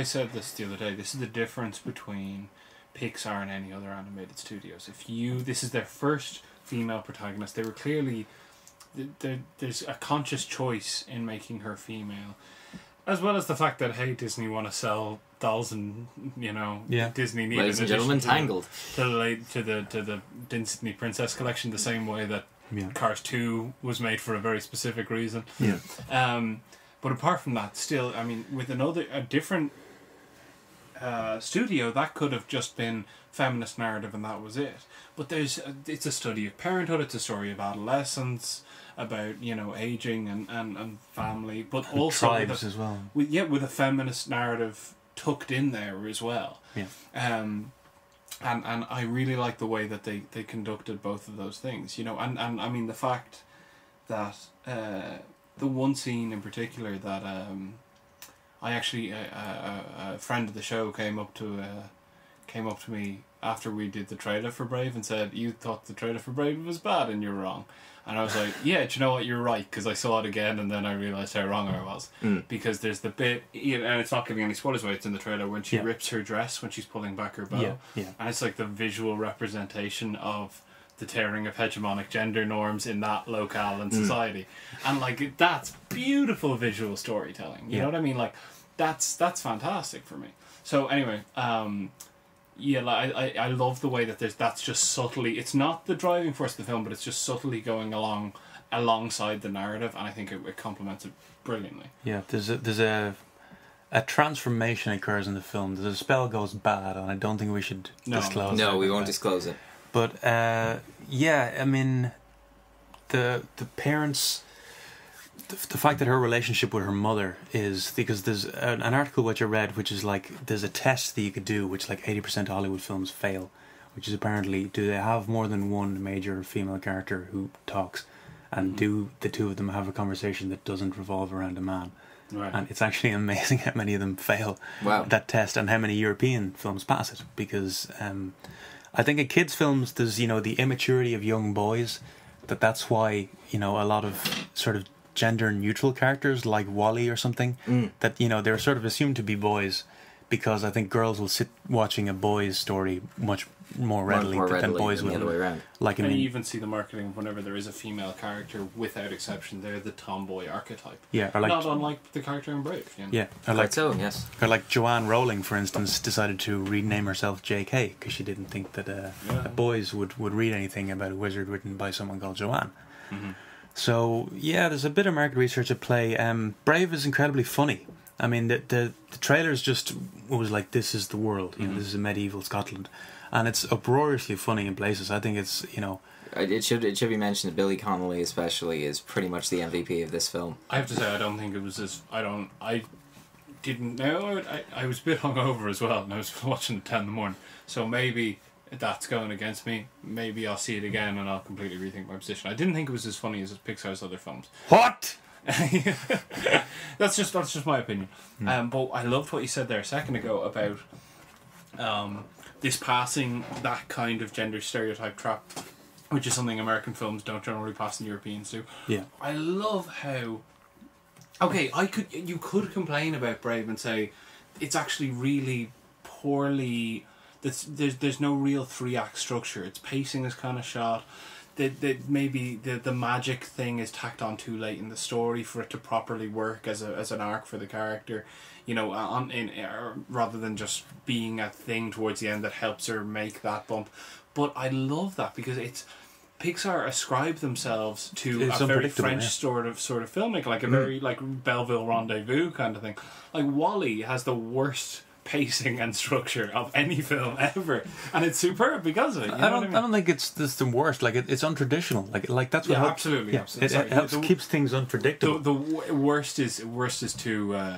S2: said this the other day. This is the difference between Pixar and any other animated studios. This is their first female protagonist. They were clearly there's a conscious choice in making her female, as well as the fact that Disney want to sell dolls, and you know Disney needed,
S1: ladies and gentlemen, Tangled
S2: to the Disney Princess collection, the same way that Cars 2 was made for a very specific reason. But apart from that, still, I mean, with a different studio, that could have just been feminist narrative and that was it. But it's a study of parenthood, it's a story of adolescence, about, you know, aging and family, but and also
S3: tribes as well.
S2: With a feminist narrative tucked in there as well. And I really like the way that they conducted both of those things, you know, and I mean the fact that the one scene in particular that I actually a friend of the show came up to me after we did the trailer for Brave and said, you thought the trailer for Brave was bad and you're wrong. And I was like, yeah, do you know what, you're right, because I saw it again and then I realised how wrong I was. Because there's the bit, and it's not giving any spoilers away, it's in the trailer, when she rips her dress when she's pulling back her bow. And it's like the visual representation of the tearing of hegemonic gender norms in that locale and society. And like, that's beautiful visual storytelling. You know what I mean? Like, that's fantastic for me. So anyway, yeah, like I love the way that that's just subtly, it's not the driving force of the film, but it's just subtly going alongside the narrative, and I think it complements it brilliantly.
S3: Yeah, there's a transformation occurs in the film. The spell goes bad, and I don't think we should disclose it.
S1: No, we won't disclose it.
S3: But yeah, I mean, the parents, the fact that her relationship with her mother is, because there's an article which I read which is like, there's a test that you could do which like 80% of Hollywood films fail, which is apparently, do they have more than one major female character who talks, and do the two of them have a conversation that doesn't revolve around a man?
S2: Right.
S3: And it's actually amazing how many of them fail that test, and how many European films pass it, because I think in kids' films there's, you know, the immaturity of young boys, that's why, you know, a lot of sort of gender neutral characters like Wally or something, that, you know, they're sort of assumed to be boys, because I think girls will sit watching a boy's story much more readily than boys will.
S1: The other way around.
S3: Like, I mean,
S2: you even see the marketing whenever there is a female character, without exception, they're the tomboy archetype.
S3: Yeah, or like,
S2: not unlike the character in Brave. You know?
S3: Yeah, or like,
S1: yes.
S3: Or like Joanne Rowling, for instance, decided to rename herself J.K. because she didn't think that boys would read anything about a wizard written by someone called Joanne. So yeah, there's a bit of market research at play. Brave is incredibly funny. I mean, the trailers just was like, this is the world. You know, this is a medieval Scotland, and it's uproariously funny in places. I think it's, you know,
S1: it should be mentioned that Billy Connolly especially is pretty much the MVP of this film.
S2: I have to say, I don't think it was as I didn't know. I was a bit hungover as well, and I was watching at 10 in the morning. So maybe that's going against me. Maybe I'll see it again and I'll completely rethink my position. I didn't think it was as funny as Pixar's other films.
S3: What?
S2: That's just my opinion. But I loved what you said there a second ago about this passing that kind of gender stereotype trap, which is something American films don't generally pass and Europeans do.
S3: Yeah.
S2: I love how... Okay, you could complain about Brave and say it's actually really poorly... There's no real 3-act structure. Its pacing is kind of shot. Maybe the magic thing is tacked on too late in the story for it to properly work as an arc for the character, you know, rather than just being a thing towards the end that helps her make that bump. But I love that because Pixar ascribe themselves to a very French sort of filmmaker, like a very like Belleville Rendezvous kind of thing. Like WALL-E has the worst pacing and structure of any film ever, and it's superb because of it.
S3: I don't think it's the worst. Like it's untraditional. Like that's what
S2: absolutely.
S3: It helps keeps things unpredictable.
S2: The worst is to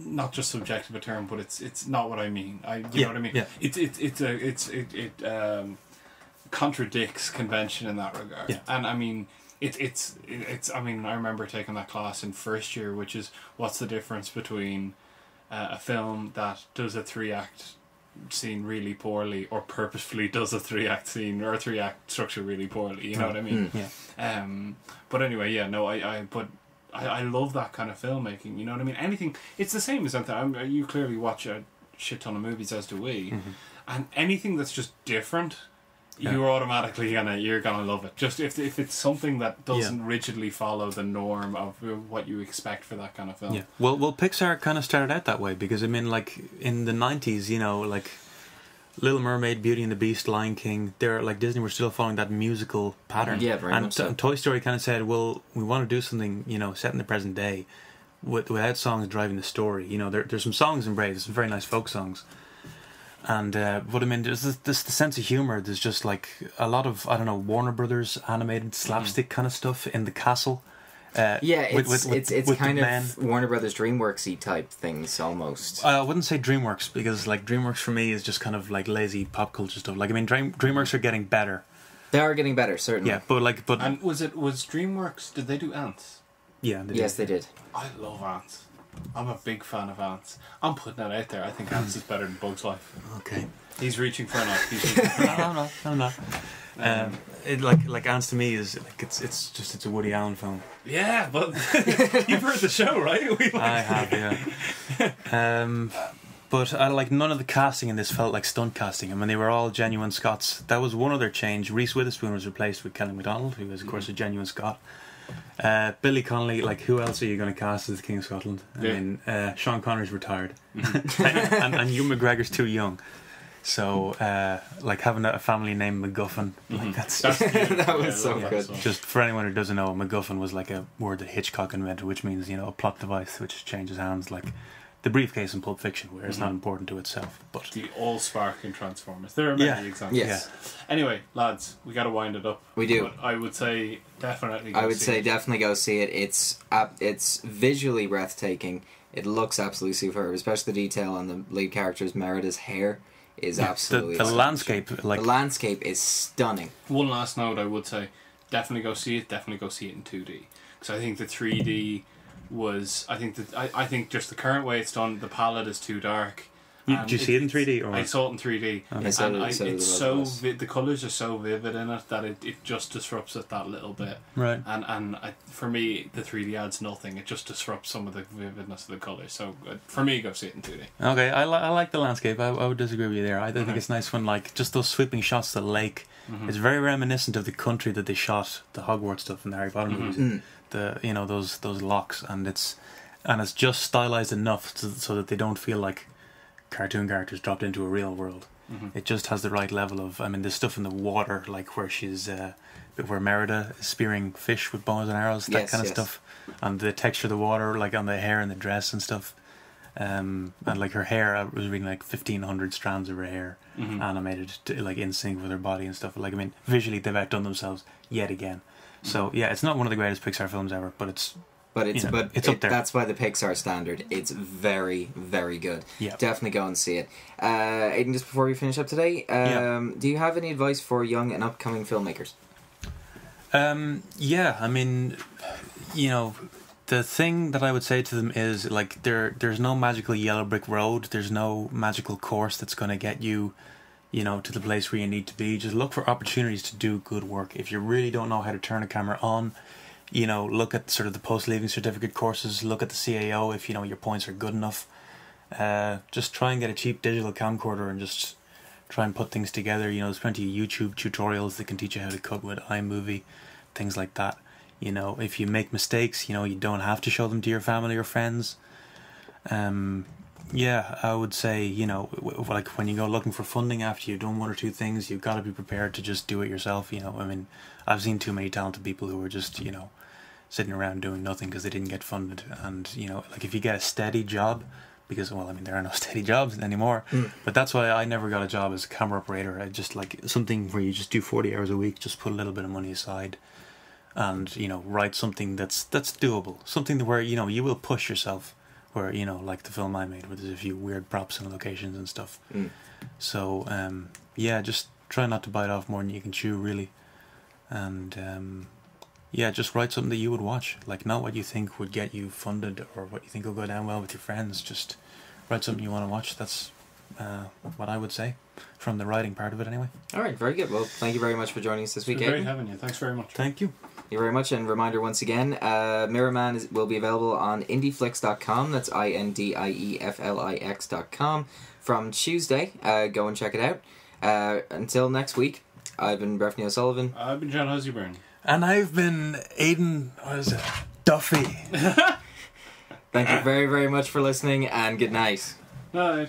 S2: not just subjective a term, but it's not what I mean. You know what I mean?
S3: Yeah.
S2: It contradicts convention in that regard.
S3: Yeah.
S2: And I mean it's I mean, I remember taking that class in first year, which is what's the difference between a film that does a 3-act scene really poorly or purposefully does a 3-act scene or a 3-act structure really poorly, you know what I mean?
S3: Yeah.
S2: But anyway, yeah, no, I love that kind of filmmaking, you know what I mean? Anything, it's the same as anything. You clearly watch a shit ton of movies, as do we, and anything that's just different, you're automatically you're gonna love it. Just if it's something that doesn't rigidly follow the norm of what you expect for that kind of film.
S3: Yeah. Well, Pixar kind of started out that way because I mean, like in the 90s, you know, like Little Mermaid, Beauty and the Beast, Lion King, they're like Disney were still following that musical pattern.
S1: Yeah, very much so.
S3: And Toy Story kind of said, well, we want to do something, you know, set in the present day, without songs driving the story. You know, there's some songs in Brave, some very nice folk songs. And but I mean, there's this the sense of humor. There's just like a lot of, I don't know, Warner Brothers animated slapstick kind of stuff in the castle.
S1: It's kind of Warner Brothers DreamWorks-y type things almost.
S3: I wouldn't say DreamWorks because like DreamWorks for me is just kind of like lazy pop culture stuff. Like I mean, DreamWorks are getting better.
S1: They are getting better, certainly.
S3: Yeah,
S2: and was DreamWorks? Did they do Ants?
S3: Yeah.
S1: They did.
S2: I love Ants. I'm a big fan of Ants. I'm putting that out there. I think Ants is better than Bug's Life.
S3: Okay.
S2: He's reaching for a knife. He's reaching for a knife.
S3: I'm not. It like Ants to me is like it's a Woody Allen film.
S2: Yeah, but you've heard the show, right?
S3: I have, yeah. But I like none of the casting in this felt like stunt casting. I mean, they were all genuine Scots. That was one other change. Reese Witherspoon was replaced with Kelly MacDonald, who was of course a genuine Scot. Billy Connolly, like who else are you going to cast as the King of Scotland? I mean, Sean Connery's retired, and Ewan McGregor's too young. So, like having a family named MacGuffin, like that's
S1: that was so good.
S3: Just for anyone who doesn't know, MacGuffin was like a word that Hitchcock invented, which means a plot device which changes hands, like the briefcase in Pulp Fiction, where it's not important to itself. But
S2: the all-spark in Transformers. There are many examples.
S1: Yes.
S2: Anyway, lads, we got to wind it up.
S1: We do.
S2: But I would say definitely.
S1: Definitely go see it. It's visually breathtaking. It looks absolutely superb, especially the detail on the lead character's Merida's hair is absolutely.
S3: The landscape, like
S1: the landscape, is stunning.
S2: One last note, I would say, definitely go see it. Definitely go see it in 2D, because I think the 3D was. I think just the current way it's done, the palette is too dark.
S3: Did you see it in 3D? Or?
S2: I saw it in 3D, and the colours are so vivid in it that it just disrupts it that little bit.
S3: Right.
S2: And for me, the 3D adds nothing. It just disrupts some of the vividness of the colours. So for me, go see it in 2D.
S3: Okay, I like the landscape. I would disagree with you there. I think it's nice when like just those sweeping shots of the lake. It's very reminiscent of the country that they shot the Hogwarts stuff in the Harry Potter movies. The those locks, and it's just stylized enough so that they don't feel like cartoon characters dropped into a real world. It just has the right level of. I mean, there's stuff in the water, like where she's, where Merida is spearing fish with bows and arrows, that kind of stuff, and the texture of the water, like on the hair and the dress and stuff. And like her hair, I was reading like 1,500 strands of her hair animated to, like in sync with her body and stuff. Like, I mean, visually they've outdone themselves yet again. So yeah, it's not one of the greatest Pixar films ever, but it's up there. That's
S1: by the Pixar standard. It's very, very good.
S3: Yeah.
S1: Definitely go and see it. Aidan, just before we finish up today, do you have any advice for young and upcoming filmmakers?
S3: Yeah, I mean, the thing that I would say to them is like there's no magical yellow brick road. There's no magical course that's going to get you, to the place where you need to be. Just look for opportunities to do good work. If you really don't know how to turn a camera on, look at sort of the post-leaving certificate courses, look at the CAO if, your points are good enough. Just try and get a cheap digital camcorder and just try and put things together. There's plenty of YouTube tutorials that can teach you how to cut with iMovie, things like that. If you make mistakes, you don't have to show them to your family or friends. Yeah, I would say, like when you go looking for funding after you've done one or two things, you've got to be prepared to just do it yourself. I mean, I've seen too many talented people who are just, sitting around doing nothing because they didn't get funded. And, like if you get a steady job, because, well, I mean, there are no steady jobs anymore, but that's why I never got a job as a camera operator. I just like something where you just do 40 hours a week, just put a little bit of money aside and, write something that's doable, something where, you will push yourself. Where, like the film I made, where there's a few weird props and locations and stuff. So, yeah, just try not to bite off more than you can chew, really. And, yeah, just write something that you would watch. Like, not what you think would get you funded or what you think will go down well with your friends. Just write something you want to watch. That's what I would say, from the writing part of it, anyway.
S1: All right, very good. Well, thank you very much for joining us this week, Aidan.
S2: Great having you. Thanks very much.
S3: Thank you.
S1: Thank you very much, and reminder once again, Mirrorman will be available on indieflix.com. That's INDIEFLIX.com from Tuesday. Go and check it out. Until next week, I've been Breffni Sullivan.
S2: I've been Jon Hozier-Byrne.
S3: And I've been Aidan, Duffy.
S1: Thank you very, very much for listening, and good night.
S2: Night.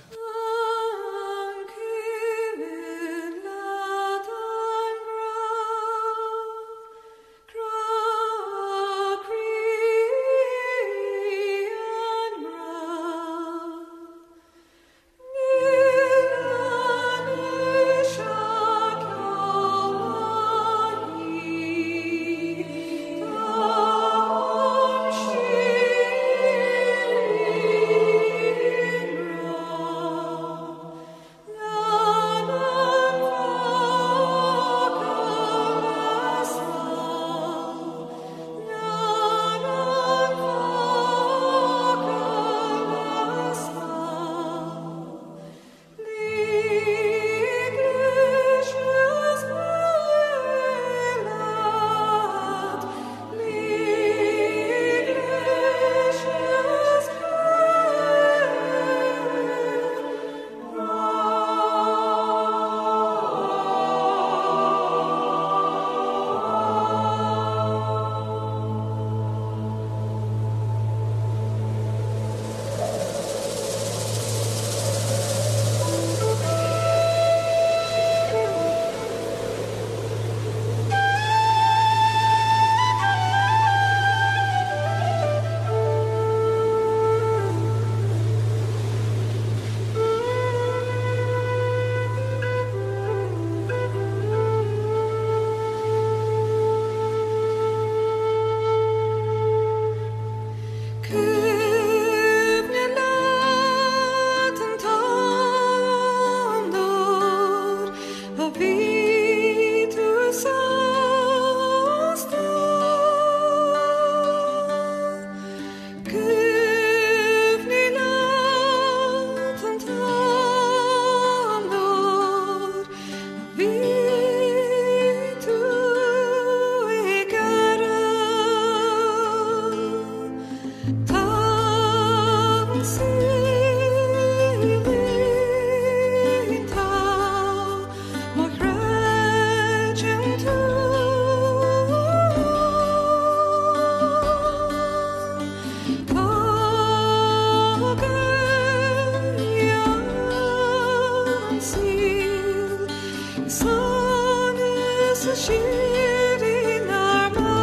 S15: sun is shading our mask.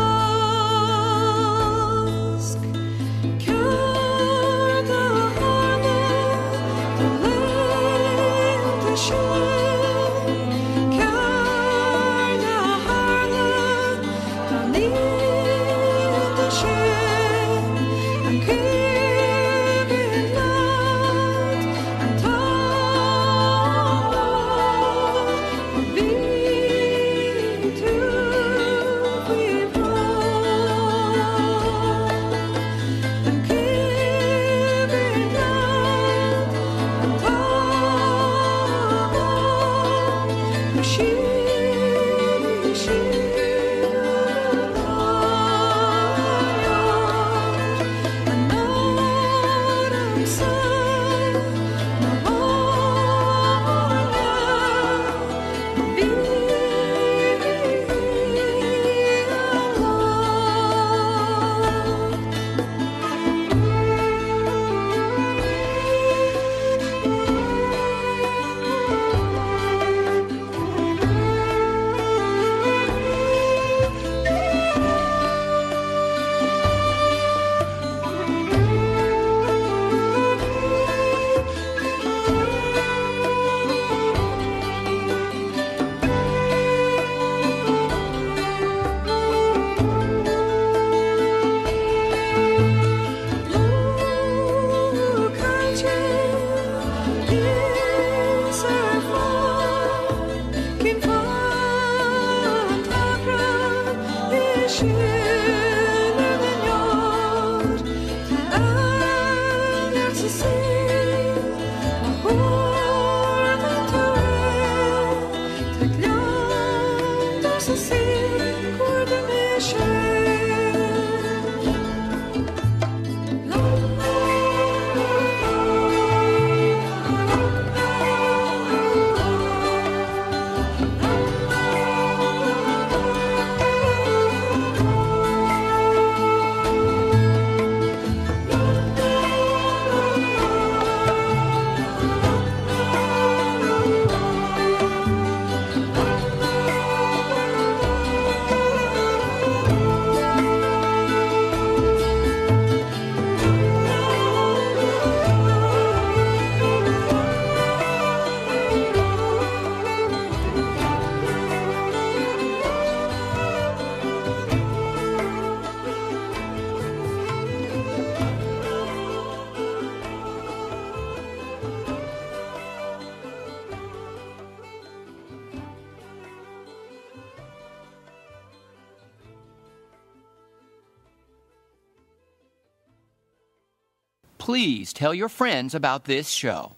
S15: Care the harlot, the land to shine. Care the harlot, the need to shine. And keep it loud and tall. Be to be proud. And keep it loud and tall. She
S16: Please tell your friends about this show.